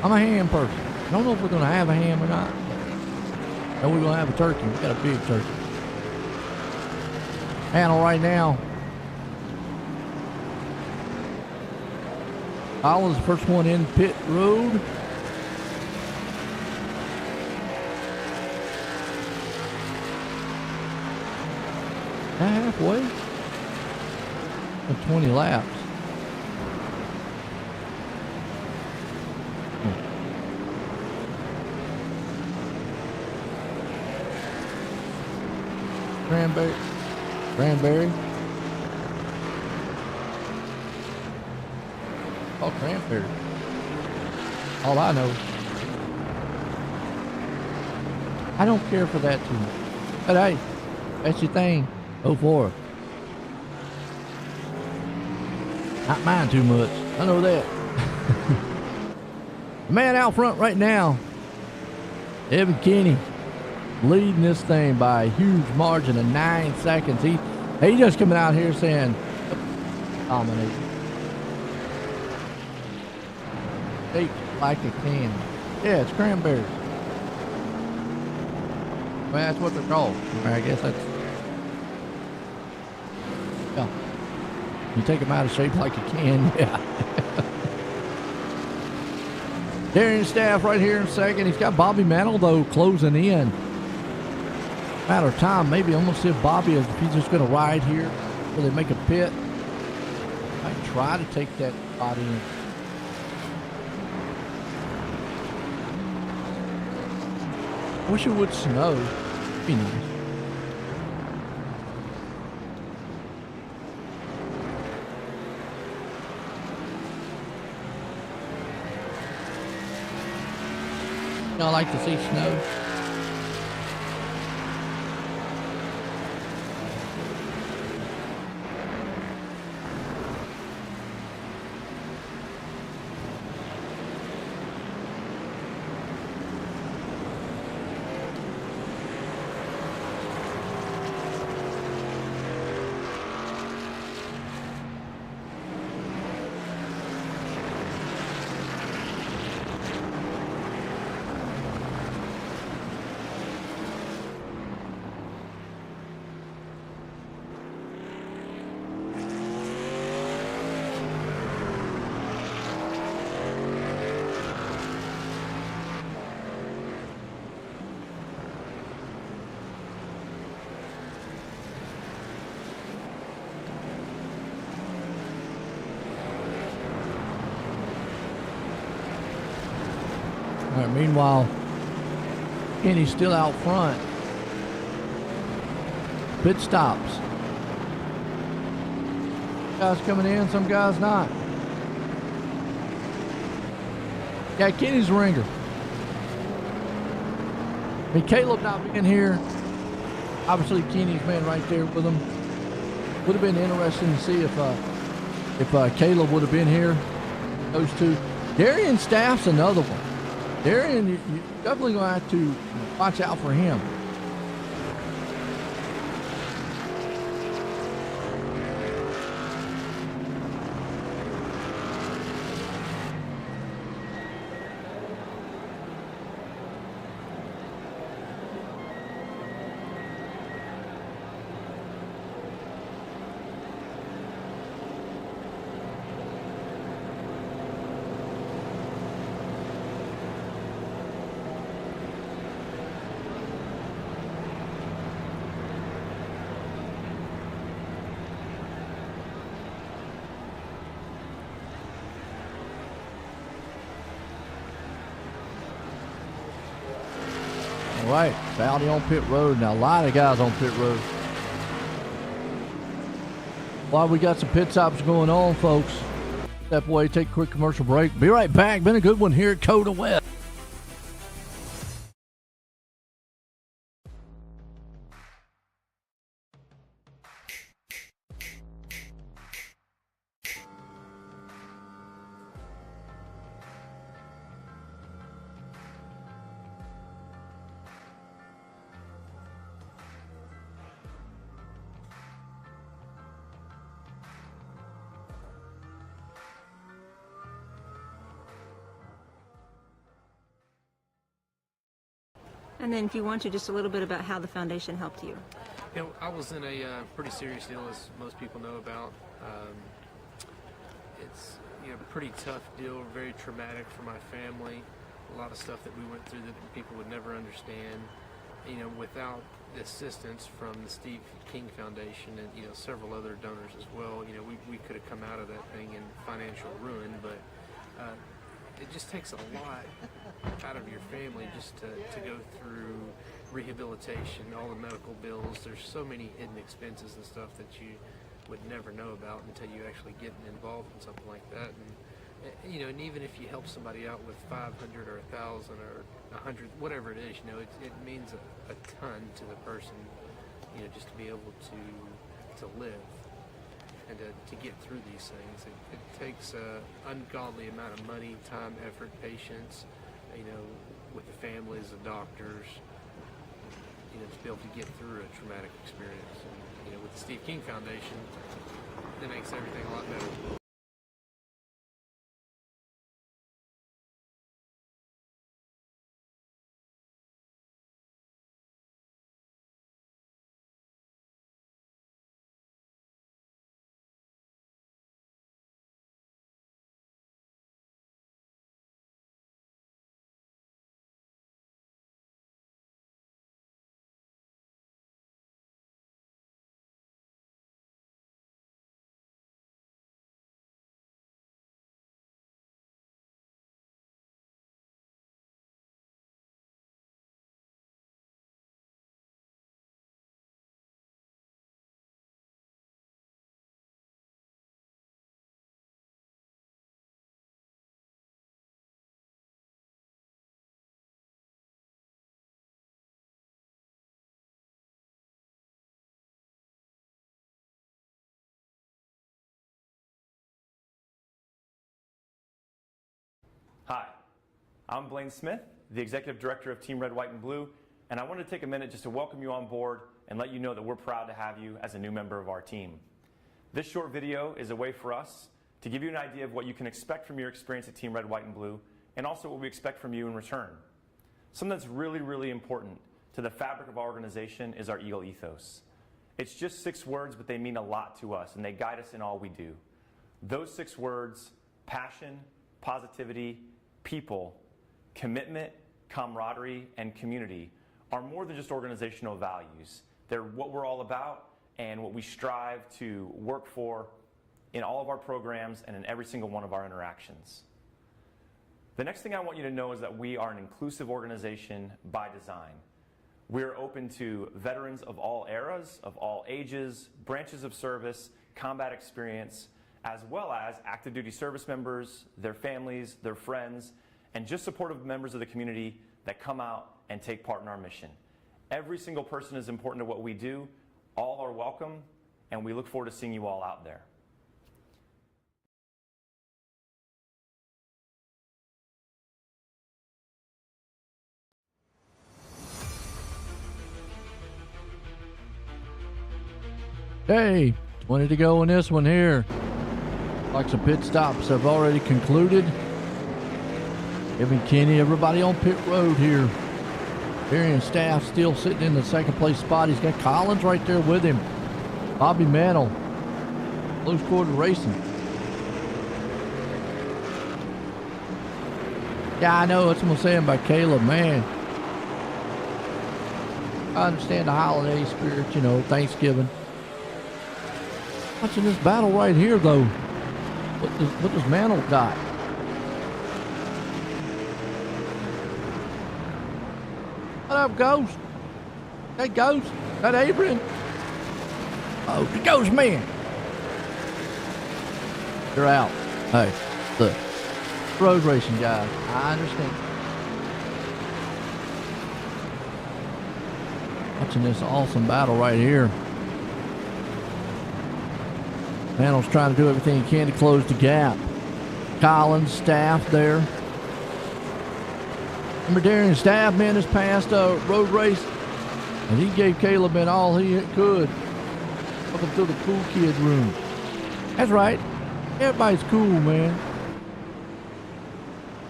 I'm a ham person. I don't know if we're going to have a ham or not. And we're going to have a turkey. We got a big turkey. Panel right now. Collins, the first one in pit road. Halfway. 20 laps. Cranberry. Oh, cranberry. All I know. I don't care for that too much. But hey, that's your thing. Go for it. Not mine too much. I know that. The man out front right now, Evan Kinney, leading this thing by a huge margin of 9 seconds. He just coming out here saying, dominate. Shaped like a can. Yeah, it's cranberries. Well, that's what they're called. I guess that's, yeah. You take them out of shape like a can, yeah. Darian Staff right here in second. He's got Bobby Mantle, though, closing in. Matter of time, maybe I'm going to see if Bobby, if he's just going to ride here till they make a pit. Might try to take that spot in. I wish it would snow. It'd be nice. Y'all like to see snow? All right, meanwhile, Kenny's still out front. Pit stops. Guys coming in, some guys not. Yeah, Kenny's the ringer. I mean, Caleb not being here. Obviously, Kenny's man right there with him. Would have been interesting to see if Caleb would have been here. Those two. Darian Staff's another one. Darian, you definitely going to have to watch out for him. All right, Valley on pit road. Now, a lot of guys on pit road. While we got some pit stops going on, folks, step away, take a quick commercial break. Be right back. Been a good one here at Cota West. And then if you want to, just a little bit about how the foundation helped you. You know, I was in a pretty serious deal, as most people know about. It's a pretty tough deal, very traumatic for my family. A lot of stuff that we went through that people would never understand. Without the assistance from the Steve King Foundation and several other donors as well, we could have come out of that thing in financial ruin. But it just takes a lot out of your family just to go through rehabilitation, all the medical bills. There's so many hidden expenses and stuff that you would never know about until you actually get involved in something like that. And and even if you help somebody out with 500 or 1,000 or 100, whatever it is, it means a ton to the person, just to be able to live and to get through these things. It takes an ungodly amount of money, time, effort, patience, with the families, the doctors, to be able to get through a traumatic experience. And, with the Steve King Foundation, it makes everything a lot better. I'm Blaine Smith, the Executive Director of Team Red, White, and Blue, and I wanted to take a minute just to welcome you on board and let you know that we're proud to have you as a new member of our team. This short video is a way for us to give you an idea of what you can expect from your experience at Team Red, White, and Blue, and also what we expect from you in return. Something that's really, really important to the fabric of our organization is our Eagle ethos. It's just 6 words, but they mean a lot to us, and they guide us in all we do. Those 6 words, passion, positivity, people, commitment, camaraderie, and community, are more than just organizational values. They're what we're all about and what we strive to work for in all of our programs and in every single one of our interactions. The next thing I want you to know is that we are an inclusive organization by design. We're open to veterans of all eras, of all ages, branches of service, combat experience, as well as active duty service members, their families, their friends, and just supportive members of the community that come out and take part in our mission. Every single person is important to what we do. All are welcome, and we look forward to seeing you all out there. Hey, 20 to go in this one here. Like some pit stops have already concluded. Kevin Kenny, everybody on pit road here. Arian Staff still sitting in the second place spot. He's got Collins right there with him. Bobby Mantle, close quarter racing. Yeah, I know that's what I'm saying about Caleb, man. I understand the holiday spirit, you know, Thanksgiving. Watching this battle right here, though. What does Mantle got? What up, Ghost? Hey, Ghost? That Abram? Oh, the Ghost man. You're out. Hey, look. Road racing guys. I understand. Watching this awesome battle right here. Mantle's trying to do everything he can to close the gap. Collins, Staff there. Remember Darian Staff, man, this past road race, and he gave Caleb in all he could. Welcome to the cool kid room. That's right. Everybody's cool, man.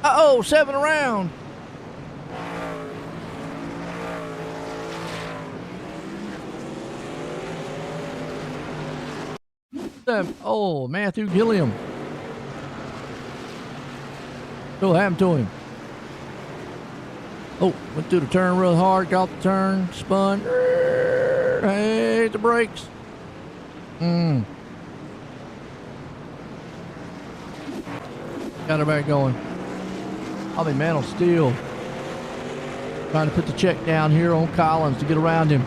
Uh-oh, 7 around. Oh, Matthew Gilliam. What happened to him? Oh, went through the turn real hard, got the turn, spun. Hey, the brakes. Got her back going. Bobby Mantle still trying to put the check down here on Collins to get around him.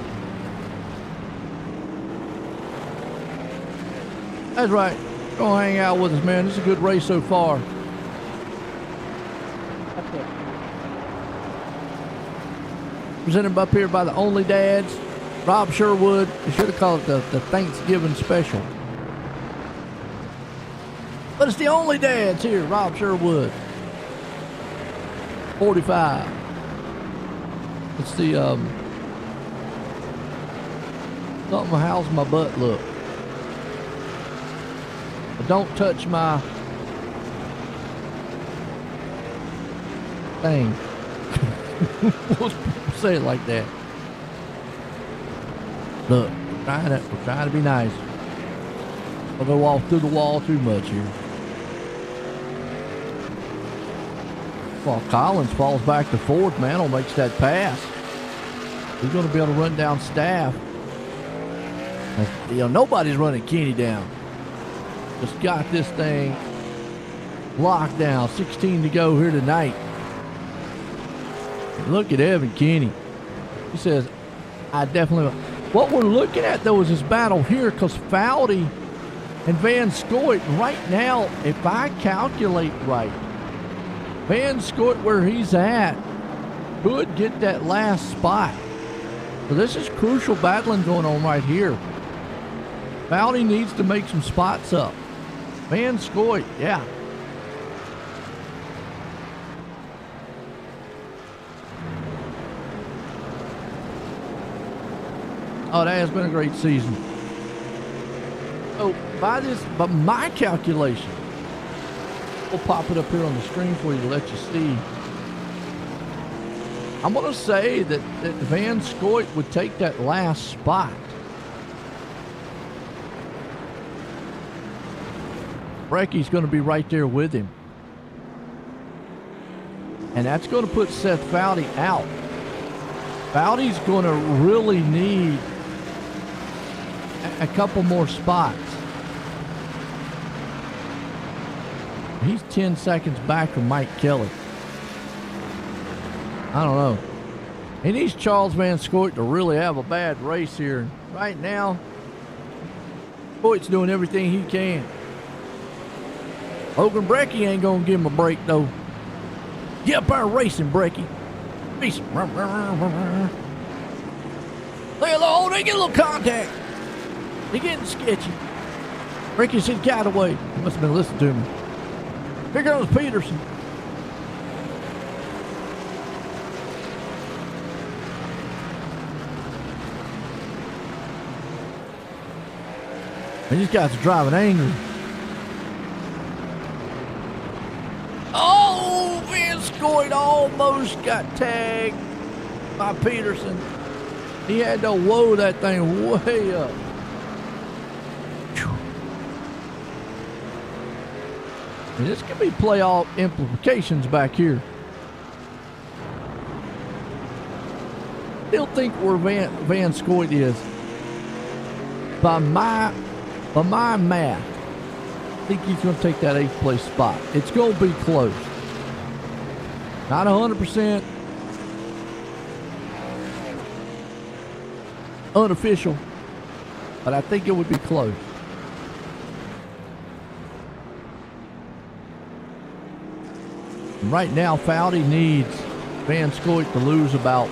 That's right. Go hang out with us, man. This is a good race so far. Presented up here by the Only Dads, Rob Sherwood. They should have called it the Thanksgiving special. But it's the Only Dads here, Rob Sherwood. 45. It's the, something, how's my butt look? But don't touch my thing. Most people say it like that. Look, we're trying to be nice. I'll go off through the wall too much here. Well, Collins falls back to 4th. Mantle makes that pass. He's going to be able to run down Staff. You know, nobody's running Kenny down. Just got this thing locked down. 16 to go here tonight. Look at Evan Kenny. He says, I definitely... What we're looking at, though, is this battle here, because Foudy and Van Scoit, right now, if I calculate right, Van Scoit, where he's at, could get that last spot. So this is crucial battling going on right here. Foudy needs to make some spots up. Van Scoit, yeah. Oh, that has been a great season. So, by my calculation, we'll pop it up here on the screen for you to let you see. I'm going to say that Van Scoit would take that last spot. Brecky's going to be right there with him. And that's going to put Seth Foudy out. Foudy's going to really need a couple more spots. He's 10 seconds back from Mike Kelly. I don't know. He needs Charles Van Scoit to really have a bad race here. Right now, Scoit's doing everything he can. Hogan Brecky ain't going to give him a break, though. Get up there racing, Brecky. Racing. Oh, they get a little contact. They're getting sketchy. Brecky said, "Get away." He must have been listening to me. Here goes Peterson. And these guys are driving angry. Oh, Van Scoit almost got tagged by Peterson. He had to whoa that thing way up. And this could be playoff implications back here. Still think where Van Scoit is. By my math, I think he's going to take that 8th place spot. It's going to be close. Not 100% unofficial, but I think it would be close. And right now, Foudy needs Van Scoit to lose about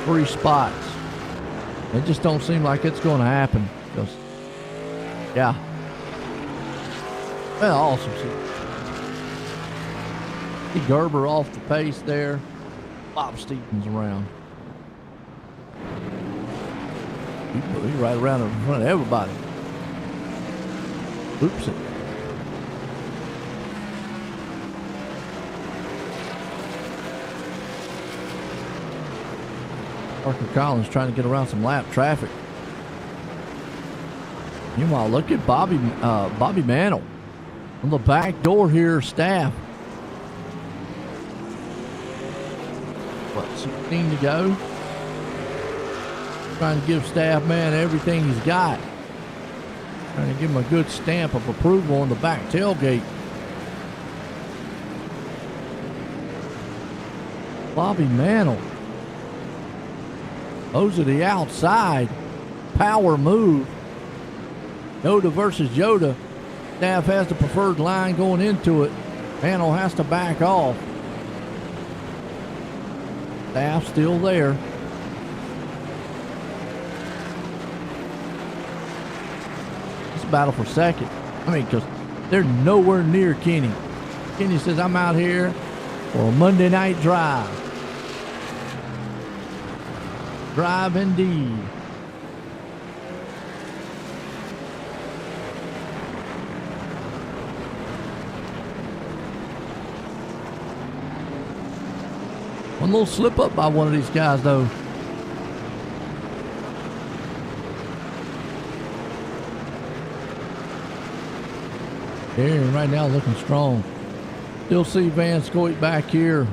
3 spots. It just don't seem like it's going to happen. Just, yeah. Well, awesome. See Gerber off the pace there. Bob Stevens around. He's right around in front of everybody. Oops. Parker Collins trying to get around some lap traffic. Meanwhile, look at Bobby Mantle on the back door here, staff. What, 16 to go? Trying to give staff man everything he's got. Trying to give him a good stamp of approval on the back tailgate. Bobby Mantle. Those are the outside. Power move. Yoda versus Yoda. Staff has the preferred line going into it. Mantle has to back off. Staff still there. It's a battle for second. I mean, because they're nowhere near Kenny. Kenny says, "I'm out here for a Monday night drive." Drive indeed. One little slip up by one of these guys, though. Darren right now looking strong. Still see Van Scoit back here.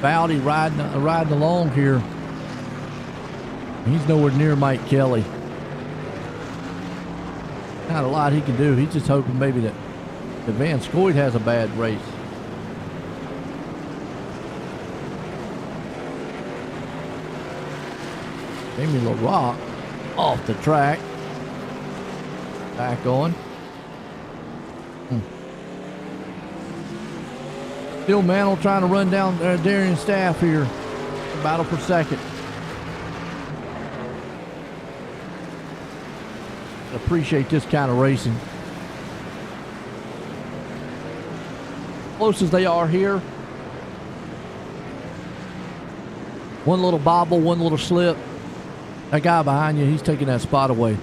Foudy riding along here. He's nowhere near Mike Kelly. Not a lot he can do. He's just hoping maybe that Van Scoit has a bad race. Amy LaRock off the track. Back on. Still Mantle trying to run down Darian Staff here. Battle for second. Appreciate this kind of racing. Close as they are here. One little bobble, one little slip. That guy behind you, he's taking that spot away.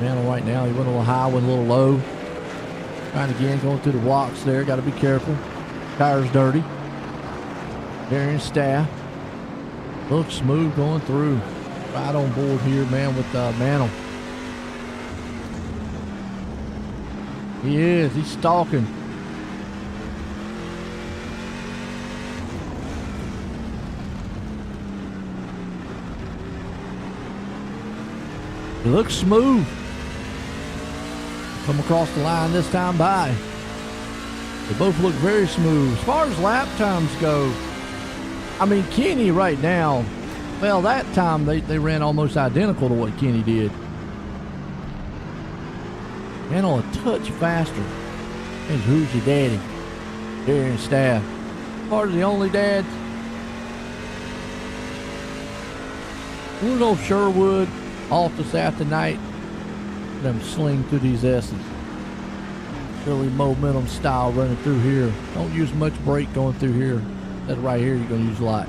Man, right now, he went a little high, went a little low. Trying again, going through the rocks there. Got to be careful. Tire's dirty. Darian Staff. Looks smooth going through. Right on board here, man, with Mantle. He is. He's stalking. He looks smooth. Come across the line this time by. They both look very smooth. As far as lap times go, I mean, Kenny right now, well, that time they ran almost identical to what Kenny did. And on a touch faster. And who's your daddy? Darian Staff. Part of the only dads. We're old Sherwood off this after night. Them sling through these S's. Really momentum style running through here. Don't use much brake going through here. That right here you're going to use a lot.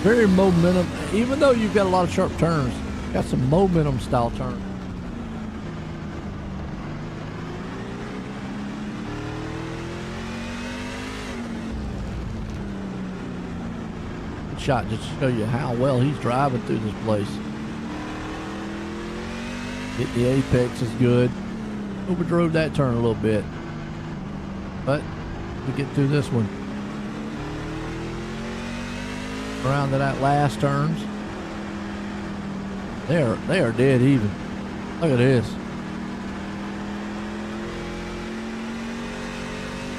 Very momentum. Even though you've got a lot of sharp turns, got some momentum style turns. Good shot just to show you how well he's driving through this place. Hit the apex is good. Overdrove that turn a little bit. But we get through this one. Around to that last turns. They are dead even. Look at this.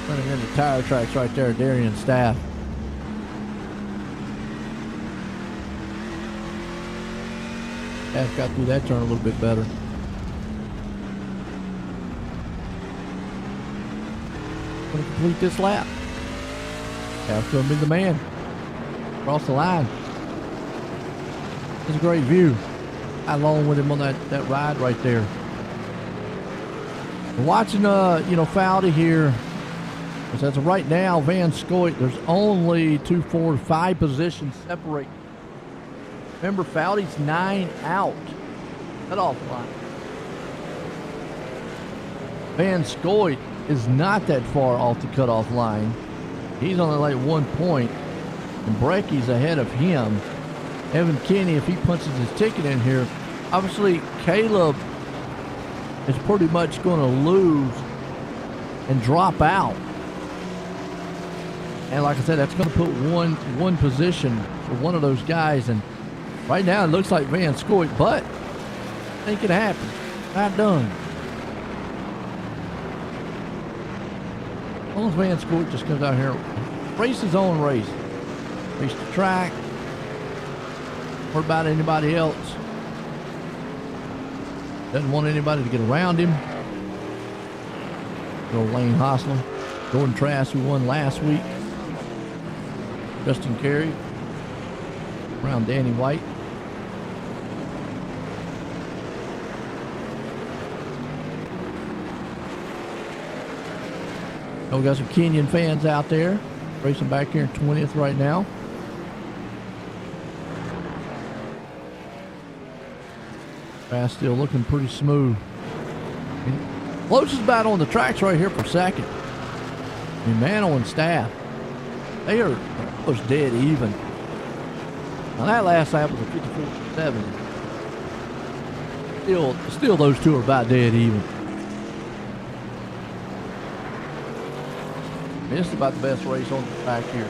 Running into tire tracks right there, Darian Staff. Staff got through that turn a little bit better. Gonna complete this lap. Staff's gonna be the man. Across the line. It's a great view. I along with him on that ride right there. We're watching Fowdy here. Because as of right now, Van Scoit, there's only 2, 4, 5 positions separate. Remember, Fowdy's 9 out. Cut off line. Van Scoit is not that far off the cutoff line. He's only like 1 point. And Brecky's ahead of him. Evan Kinney, if he punches his ticket in here, obviously Caleb is pretty much going to lose and drop out. And like I said, that's going to put one position for one of those guys. And right now it looks like Van Scoit, but I think it happens. Not done. As long as Van Scoit just comes out here, race his own race. Race the track. What about anybody else? Doesn't want anybody to get around him. Little Lane Hostler. Jordan Trask, who won last week. Justin Carey. Around Danny White. Oh, we got some Kenyan fans out there. Racing back here in 20th right now. Fast still looking pretty smooth. Closest battle on the tracks right here for second. I mean, Mantle and Staff, they are almost dead even. Now that last lap was a 54.7. Still those two are about dead even. This is about the best race on the track here.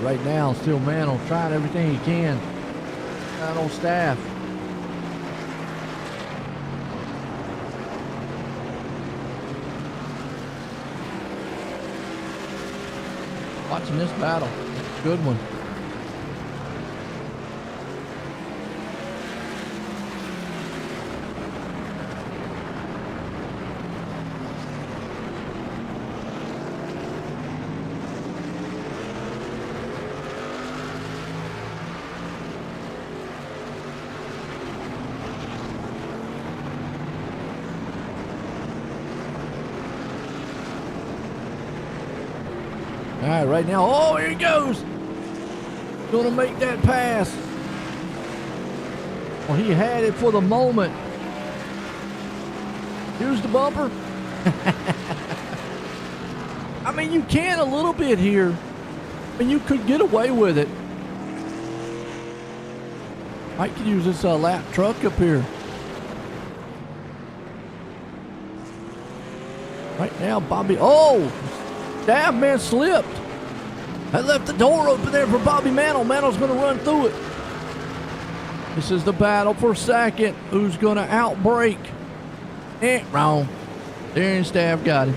right now, still Mantle trying everything he can. Not on staff. Watching this battle. Good one. All right, right now, oh, here he goes. Gonna make that pass. Well, he had it for the moment. Here's the bumper. I mean, you can a little bit here. I mean, you could get away with it. Mike could use this lap truck up here. Right now, Bobby, oh! Damn, man slipped. That left the door open there for Bobby Mantle. Mantle's going to run through it. This is the battle for second. Who's going to outbreak? Wrong. Darren Staff got him.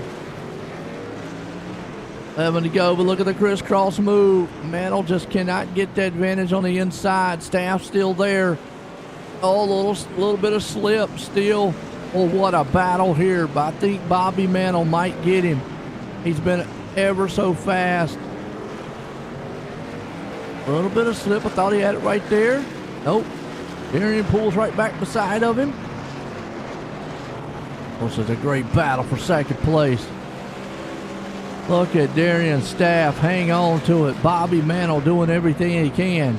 11 to go, but look at the crisscross move. Mantle just cannot get the advantage on the inside. Staff still there. Oh, a little bit of slip still. Oh, what a battle here. But I think Bobby Mantle might get him. He's been ever so fast. A little bit of slip. I thought he had it right there. Nope. Darian pulls right back beside of him. This is a great battle for second place. Look at Darian's Staff. Hang on to it. Bobby Mantle doing everything he can.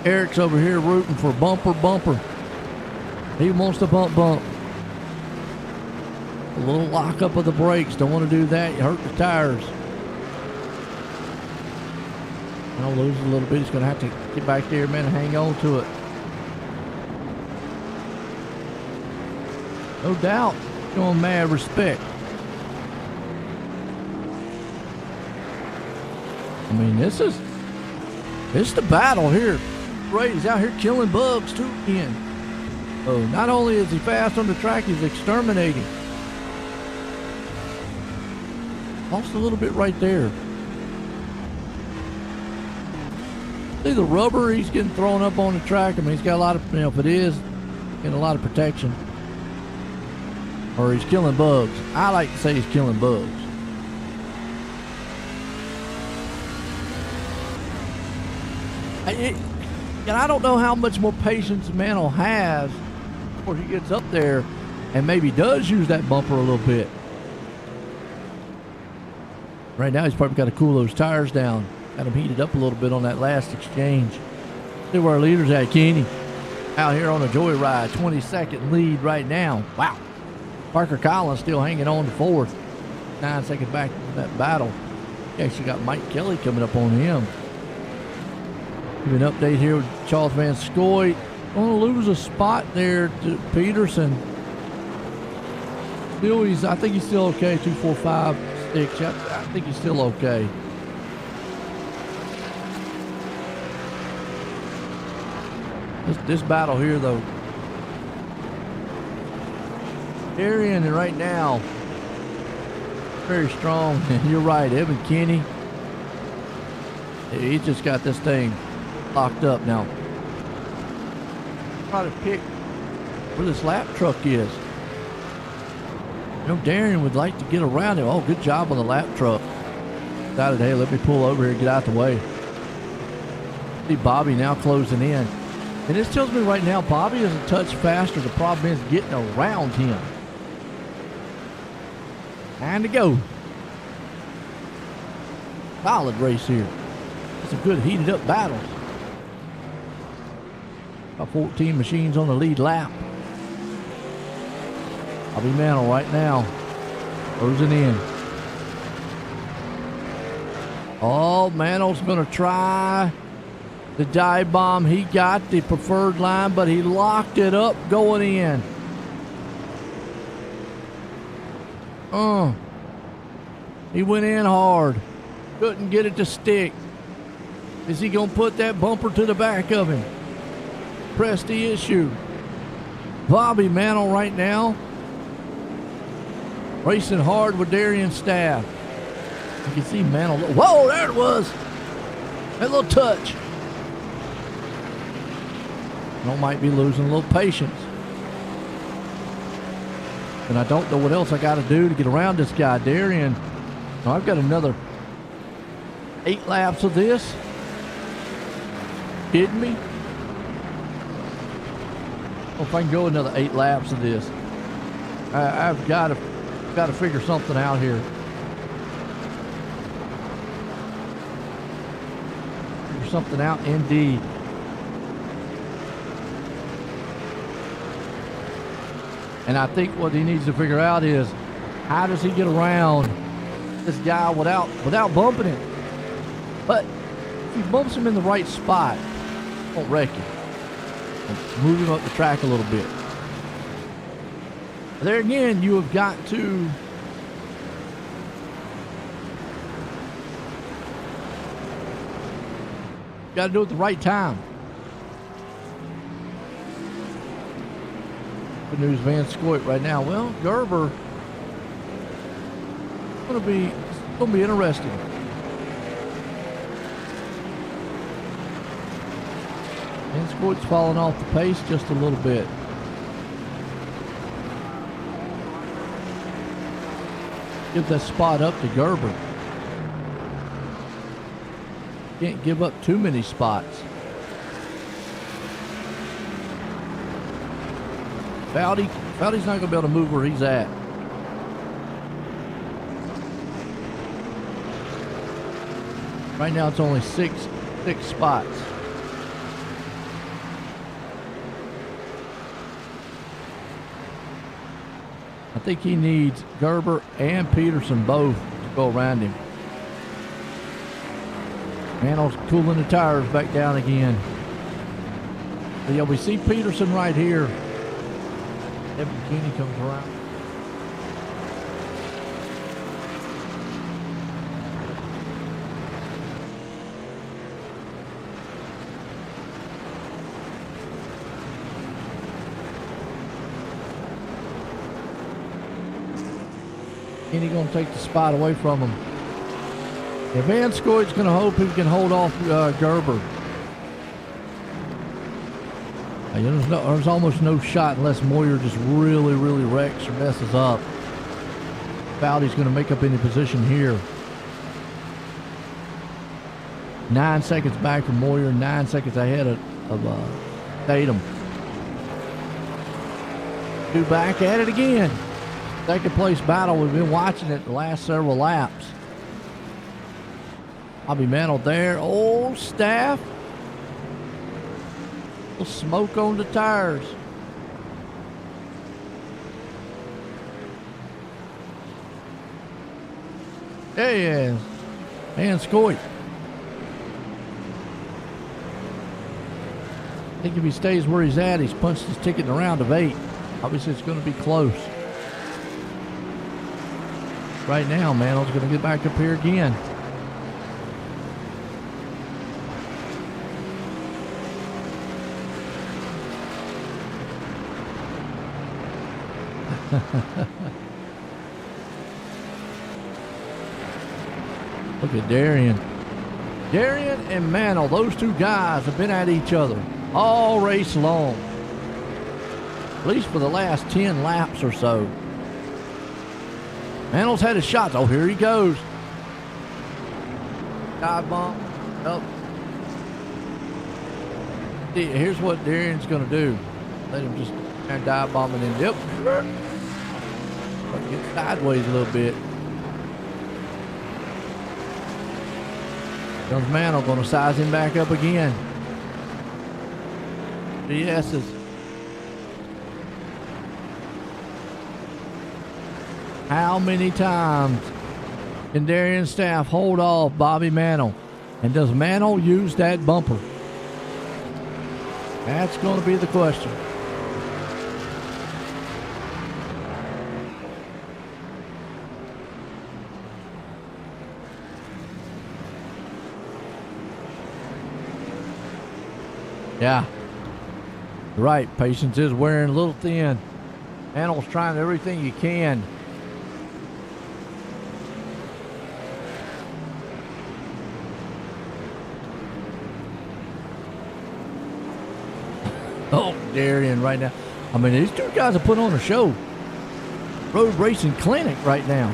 Eric's over here rooting for bumper. He wants to bump. A little lockup of the brakes. Don't want to do that. You hurt the tires. I'll lose a little bit. He's going to have to get back there, man, and hang on to it. No doubt. Showing mad respect. I mean, this is the battle here. Brady's out here killing bugs too again. So not only is he fast on the track, he's exterminating. Lost a little bit right there. See the rubber he's getting thrown up on the track. I mean, he's got a lot of, if it is, getting a lot of protection. Or he's killing bugs. I like to say he's killing bugs. And I don't know how much more patience Mantle has before he gets up there and maybe does use that bumper a little bit. Right now, he's probably got to cool those tires down. Got them heated up a little bit on that last exchange. See where our leader's at, Kenny. Out here on a joyride, 22nd lead right now. Wow. Parker Collins still hanging on to fourth. 9 seconds back in that battle. He actually got Mike Kelly coming up on him. Give an update here with Charles Van Scoy. Going to lose a spot there to Peterson. Still, I think he's still okay. 245 sticks. I think he's still okay. This battle here, though. Darian right now, very strong. You're right, Evan Kinney. He just got this thing locked up now. Try to pick where this lap truck is. You know, Darian would like to get around him. Oh, good job on the lap truck. Decided, hey, let me pull over here and get out the way. See Bobby now closing in. And this tells me right now, Bobby is a touch faster. The problem is getting around him. Time to go. Solid race here. Some good heated up battles. About 14 machines on the lead lap. Bobby Mantle right now. Closing in. Oh, Mantle's going to try the dive bomb. He got the preferred line, but he locked it up going in. He went in hard. Couldn't get it to stick. Is he going to put that bumper to the back of him? Press the issue. Bobby Mantle right now racing hard with Darian Staff. You can see Mantle. Whoa, there it was. That little touch. I might be losing a little patience. And I don't know what else I got to do to get around this guy, Darian. I've got another 8 laps of this. Kidding me? Oh, if I can go another 8 laps of this, I've got to figure something out here. Figure something out, indeed. And I think what he needs to figure out is how does he get around this guy without bumping him? But if he bumps him in the right spot, he won't wreck him. Move him up the track a little bit. There again, you have got to do it at the right time. Good news, Van Scoit right now. Well, Gerber, it's gonna be interesting. Van Scoit's falling off the pace just a little bit. Give that spot up to Gerber. Can't give up too many spots. Foudy's not going to be able to move where he's at. Right now it's only six spots. I think he needs Gerber and Peterson both to go around him. Mantle's cooling the tires back down again. But yeah, we see Peterson right here. Evan Keeney comes around. Keeney going to take the spot away from him. If Van Scoit's going to hope he can hold off Gerber. There's almost no shot unless Moyer just really wrecks or messes up. Foudy's going to make up any position here. 9 seconds back from Moyer, 9 seconds ahead of Tatum. 2 back at it again. Second place battle. We've been watching it the last several laps. Bobby Mantle there. Oh, Staff. Little smoke on the tires. There he is. Van Scoit. I think if he stays where he's at, he's punched his ticket in a round of 8. Obviously, it's going to be close. Right now, Mantle's going to get back up here again. Look at Darian. Darian and Mantle, those two guys have been at each other all race long. At least for the last 10 laps or so. Mantle's had his shots. Oh, here he goes. Dive bomb. Oh. See, here's what Darian's going to do. Let him just kind of dive bombing in. Yep. Get sideways a little bit. Comes Mantle, going to size him back up again. BS's. How many times can Darian Staff hold off Bobby Mantle? And does Mantle use that bumper? That's going to be the question. Yeah. Right. Patience is wearing a little thin. Mantl's trying everything he can. Oh, Darian right now. I mean, these two guys are putting on a show. Road racing clinic right now.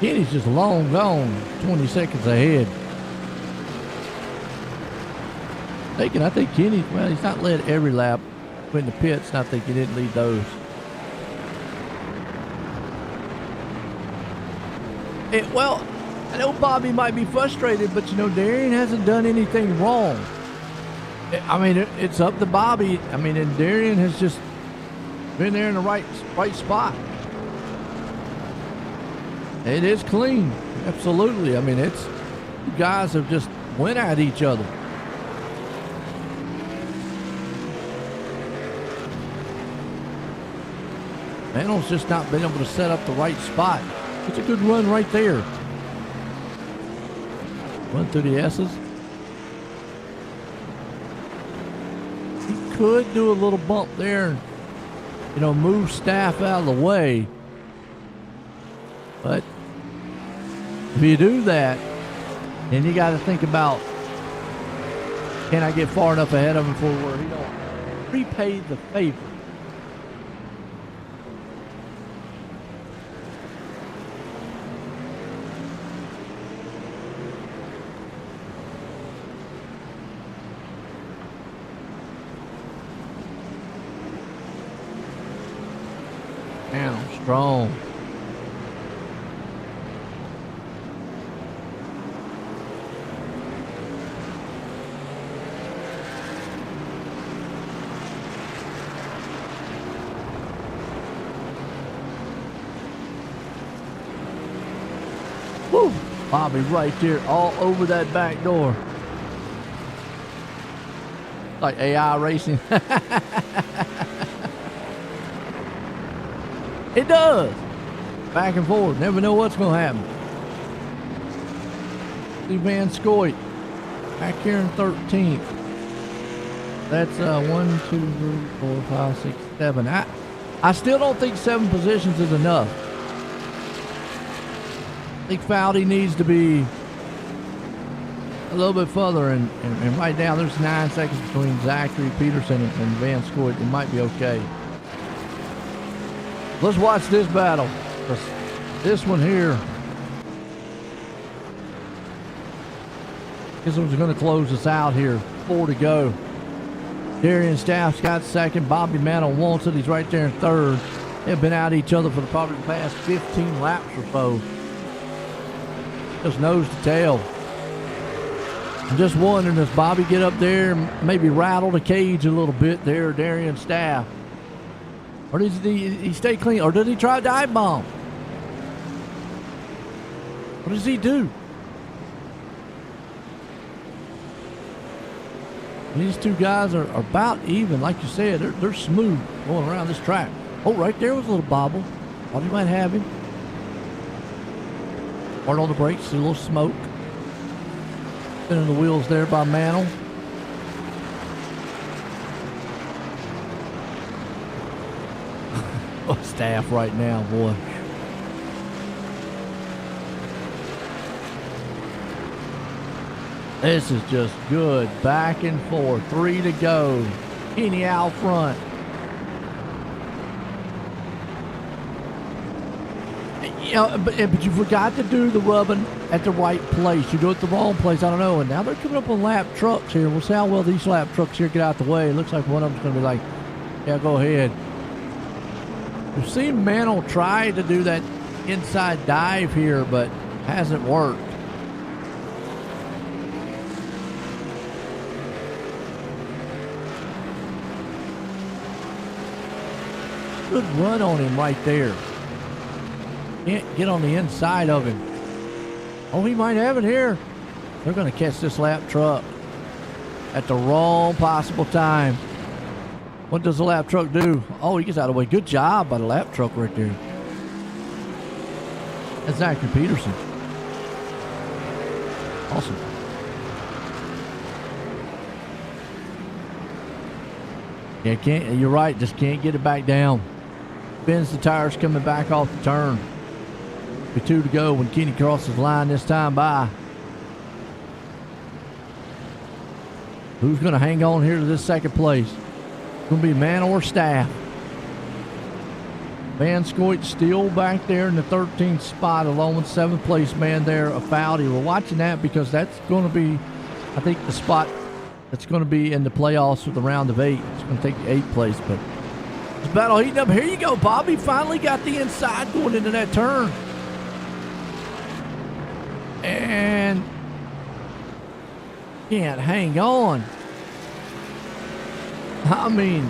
Kenny's just long gone, 20 seconds ahead. I think Kenny, well, he's not led every lap in the pits, and I think he didn't lead those. Well, I know Bobby might be frustrated, but you know, Darian hasn't done anything wrong. I mean, it's up to Bobby. I mean, and Darian has just been there in the right spot. It is clean, absolutely. I mean, it's, you guys have just went at each other. Mantle's just not been able to set up the right spot. It's a good run right there. Run through the S's. He could do a little bump there and, you know, move Staff out of the way. But if you do that, then you got to think about, can I get far enough ahead of him for where he don't repay the favor? Damn, strong. Woo! Bobby right there, all over that back door. Like AI racing. It does. Back and forth. Never know what's going to happen. Steve Van Scoit back here in 13th. That's 1, 2, 3, 4, 5, 6, 7. I still don't think 7 positions is enough. I think Foudy needs to be a little bit further, and right now there's 9 seconds between Zachary Peterson and Van Scoit. It might be okay. Let's watch this battle. This one here, this one's going to close us out here. 4 to go. Darian Staff's got second. Bobby Mantle wants it. He's right there in third. They've been at each other for probably the past 15 laps or so. Just nose to tail. I'm just wondering, does Bobby get up there and maybe rattle the cage a little bit there, Darian Staff? Or does he stay clean? Or does he try a dive bomb? What does he do? These two guys are about even. Like you said, they're smooth going around this track. Oh, right there was a little bobble. Thought he might have him. Hard on the brakes, see a little smoke. Spinning the wheels there by Mantle. Staff right now, boy. This is just good. Back and forth. 3 to go. Kenny out front. You know, but you forgot to do the rubbing at the right place. You do it at the wrong place. I don't know. And now they're coming up on lap trucks here. We'll see how well these lap trucks here get out the way. It looks like one of them's going to be like, yeah, go ahead. We've seen Mantle try to do that inside dive here, but hasn't worked. Good run on him right there. Can't get on the inside of him. Oh, he might have it here. They're going to catch this lap truck at the wrong possible time. What does the lap truck do? Oh, he gets out of the way. Good job by the lap truck right there. That's Zachary Peterson. Awesome. Yeah, you're right, just can't get it back down. Spins the tires coming back off the turn. Be 2 to go when Kenny crosses the line this time by. Who's going to hang on here to this second place? It's going to be man or staff. Van Scoit still back there in the 13th spot along with 7th place man there, a Fowdy. We're watching that because that's going to be, I think, the spot that's going to be in the playoffs with the round of 8. It's going to take the 8th place, but this battle heating up. Here you go, Bobby finally got the inside going into that turn. And can't hang on. I mean,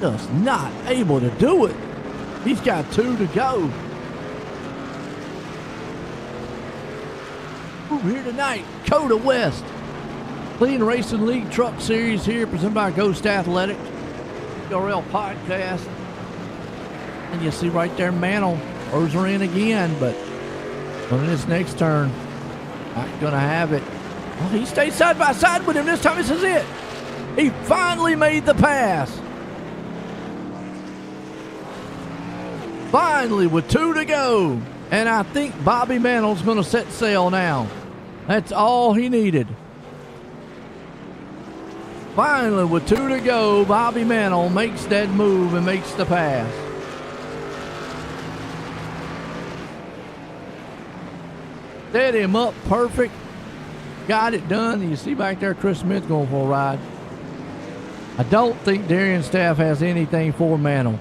just not able to do it. He's got 2 to go. Over here tonight, Cota West Clean Racing League Truck Series here, presented by Ghost Athletics, URL Podcast. And you see right there, Mantle throws her in again, but on this next turn, not gonna have it. Oh, he stayed side by side with him this time. This is it. He finally made the pass. Finally, with 2 to go. And I think Bobby Mantle's going to set sail now. That's all he needed. Finally, with 2 to go, Bobby Mantle makes that move and makes the pass. Set him up perfect. Got it done. You see back there, Chris Smith's going for a ride. I don't think Darian Staff has anything for Mantle.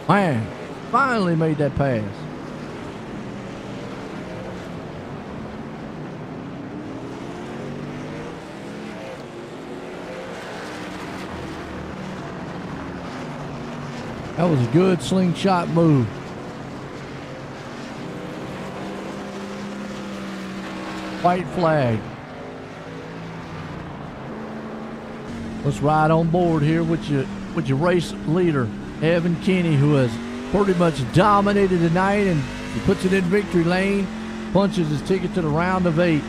Man, finally made that pass. That was a good slingshot move. White flag. Let's ride on board here with your race leader, Evan Kinney, who has pretty much dominated tonight, and he puts it in victory lane, punches his ticket to the round of 8.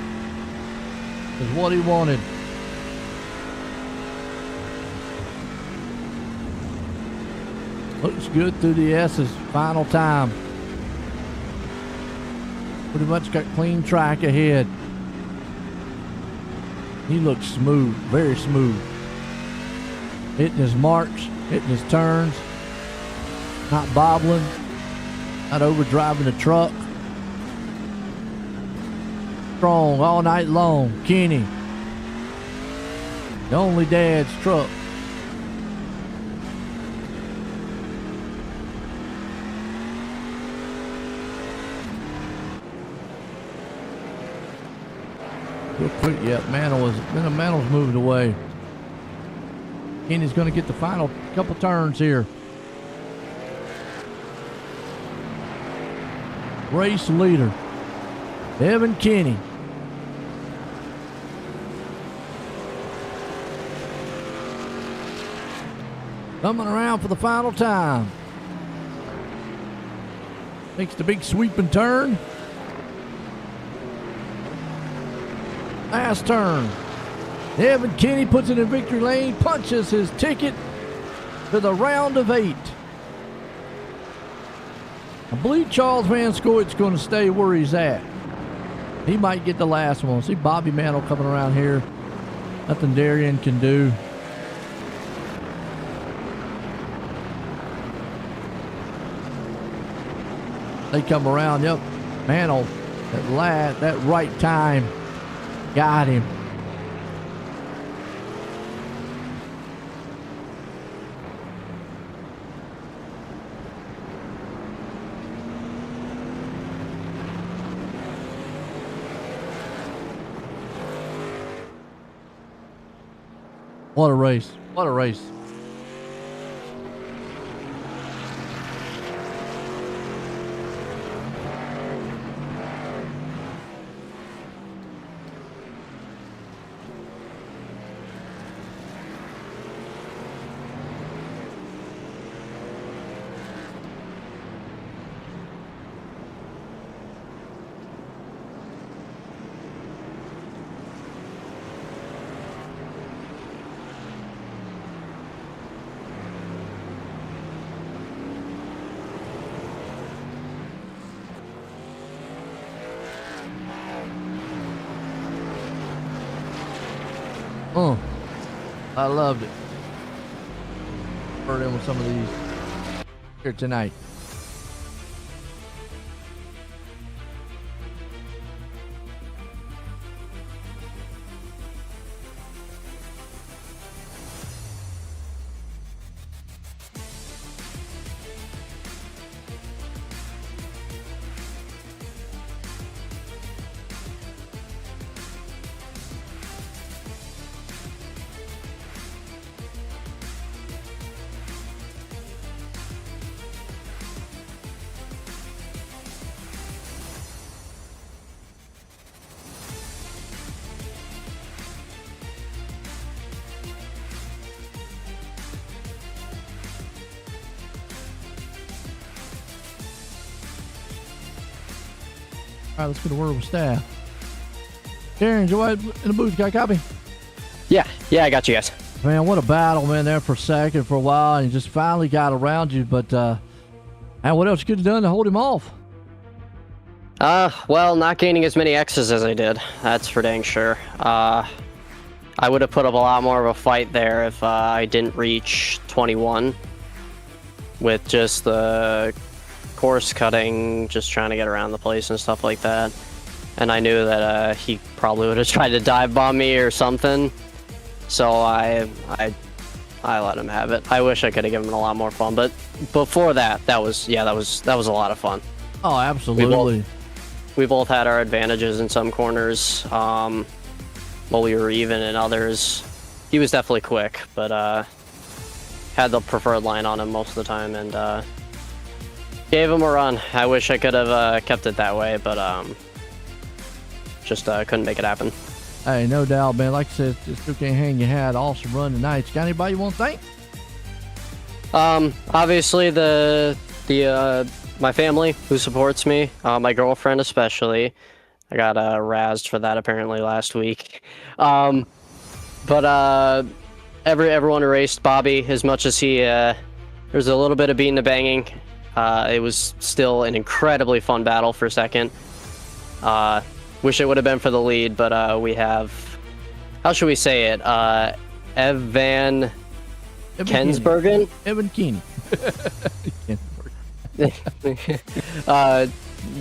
Is what he wanted. Looks good through the S's. Final time. Pretty much got clean track ahead. He looks smooth, very smooth. Hitting his marks, hitting his turns. Not bobbling. Not overdriving the truck. Strong all night long. Kenny. The only dad's truck. Real quick, yep, Mantle's moved away. Kenny's going to get the final couple turns here. Race leader, Evan Kinney. Coming around for the final time. Makes the big sweeping turn. Last turn. Evan Kinney puts it in victory lane, punches his ticket to the round of 8. I believe Charles Van Scoit's going to stay where he's at. He might get the last one. See Bobby Mantle coming around here. Nothing Darian can do. They come around. Yep. Mantle at that right time got him. What a race. What a race. I loved it. Heard in with some of these here tonight. All right, let's get a word with staff. Darren, you in the booth? Got a copy? Yeah, I got you guys. Man, what a battle, man, there for a second, for a while, and you just finally got around you. But, man, what else you could have done to hold him off? Well, not gaining as many X's as I did. That's for dang sure. I would have put up a lot more of a fight there if I didn't reach 21 with just the course cutting, just trying to get around the place and stuff like that. And I knew that he probably would have tried to dive bomb me or something. So I let him have it. I wish I could have given him a lot more fun, but before that was a lot of fun. Oh, absolutely. We both had our advantages in some corners. While we were even in others. He was definitely quick, but had the preferred line on him most of the time, and gave him a run. I wish I could have kept it that way, but just couldn't make it happen. Hey, no doubt, man. Like I said, just still can't hang your hat. Awesome run tonight. You got anybody you want to thank? Obviously the my family who supports me, my girlfriend especially. I got razzed for that apparently last week. But everyone erased Bobby as much as he. There was a little bit of beating the banging. It was still an incredibly fun battle for second. Wish it would have been for the lead, but we have, how should we say it? Evan Kensbergen? Evan Keeney.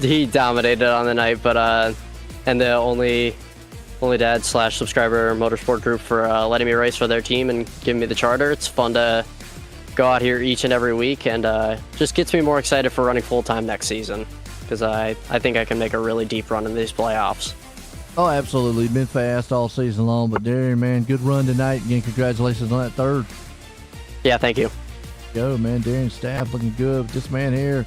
He dominated on the night, but and the only dad / subscriber motorsport group for letting me race for their team and giving me the charter. It's fun to go out here each and every week, and just gets me more excited for running full-time next season, because I think I can make a really deep run in these playoffs. Oh, absolutely. Been fast all season long, but Darren, man, good run tonight. Again, congratulations on that third. Yeah, thank you. Go, man. Darren's staff looking good with this man here.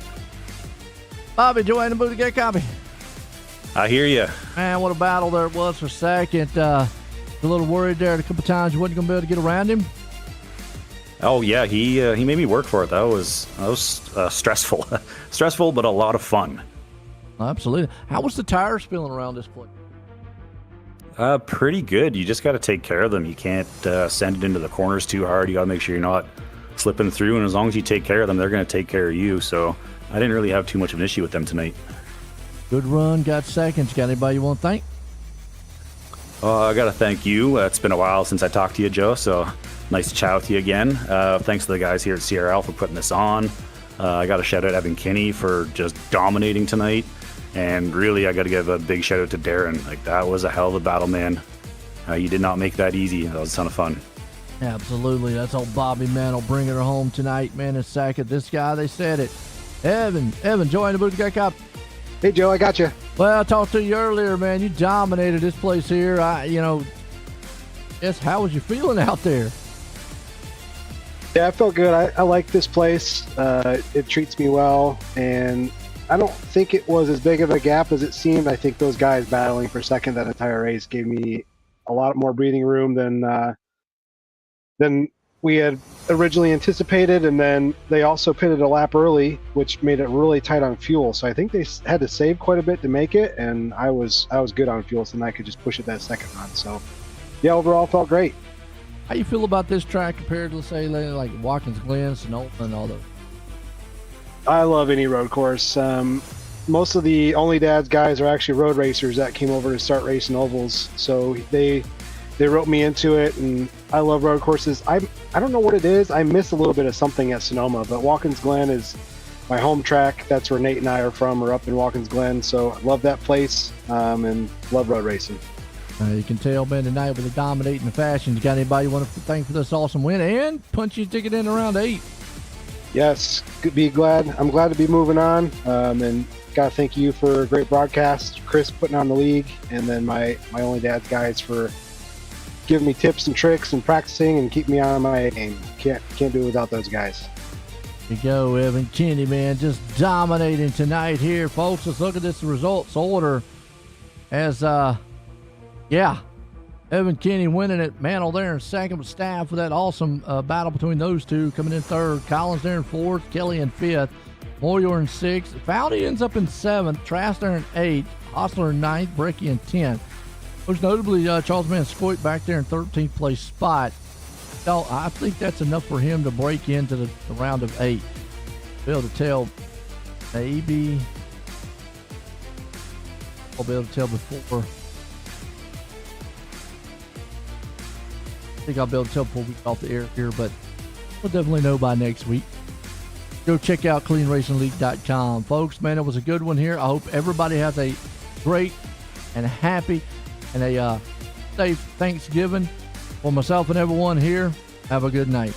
Bobby, Joanne, the get copy. I hear you. Man, what a battle there it was for second. A little worried there a couple times you wasn't going to be able to get around him. Oh yeah, he made me work for it. That was stressful, stressful, but a lot of fun. Absolutely. How was the tires feeling around this place? Pretty good. You just got to take care of them. You can't send it into the corners too hard. You got to make sure you're not slipping through. And as long as you take care of them, they're going to take care of you. So I didn't really have too much of an issue with them tonight. Good run. Got seconds. Got anybody you want to thank? I got to thank you. It's been a while since I talked to you, Joe. So nice to chat with you again. Thanks to the guys here at CRL for putting this on. I got to shout out Evan Kinney for just dominating tonight. And really, I got to give a big shout out to Darren. Like, that was a hell of a battle, man. You did not make that easy. That was a ton of fun. Absolutely. That's old Bobby, man. Will bring it home tonight, man. In second. This guy, they said it. Evan, join the booth. Got cop. Hey, Joe, I got you. Well, I talked to you earlier, man. You dominated this place here. Yes, how was you feeling out there? Yeah, I felt good. I like this place. It treats me well, and I don't think it was as big of a gap as it seemed. I think those guys battling for second that entire race gave me a lot more breathing room than we had originally anticipated, and then they also pitted a lap early, which made it really tight on fuel. So I think they had to save quite a bit to make it, and I was good on fuel, so then I could just push it that second run. So yeah, overall felt great. How you feel about this track compared to, say, like Watkins Glen, Sonoma, and all those? I love any road course. Most of the Only Dad's guys are actually road racers that came over to start racing ovals, so they they wrote me into it, and I love road courses. I don't know what it is. I miss a little bit of something at Sonoma, but Watkins Glen is my home track. That's where Nate and I are from. We're up in Watkins Glen, so I love that place and love road racing. You can tell, man, tonight with the dominating fashion. You got anybody you want to thank for this awesome win and punch your ticket in around 8? Yes, I'm glad to be moving on, and gotta thank you for a great broadcast, Chris putting on the league, and then my only dad's guys for giving me tips and tricks and practicing and keep me on my game. Can't do it without those guys. There you go, Evan Kinney, man, just dominating tonight here, folks. Let's look at this results order as Evan Kinney winning it. Mantle there in second with Staff with that awesome battle between those two. Coming in third. Collins there in fourth. Kelly in fifth. Moyer in sixth. Foudy ends up in seventh. Trask there in eighth. Hostler in ninth. Brecky in 10th. Most notably, Charles Van Scoit back there in 13th place spot. So I think that's enough for him to break into the round of 8. Be able to tell, maybe I'll be able to tell before. I think I'll be able to tell before we get off the air here, but we'll definitely know by next week. Go check out cleanracingleague.com. Folks, man, it was a good one here. I hope everybody has a great and happy and a safe Thanksgiving. For myself and everyone here, have a good night.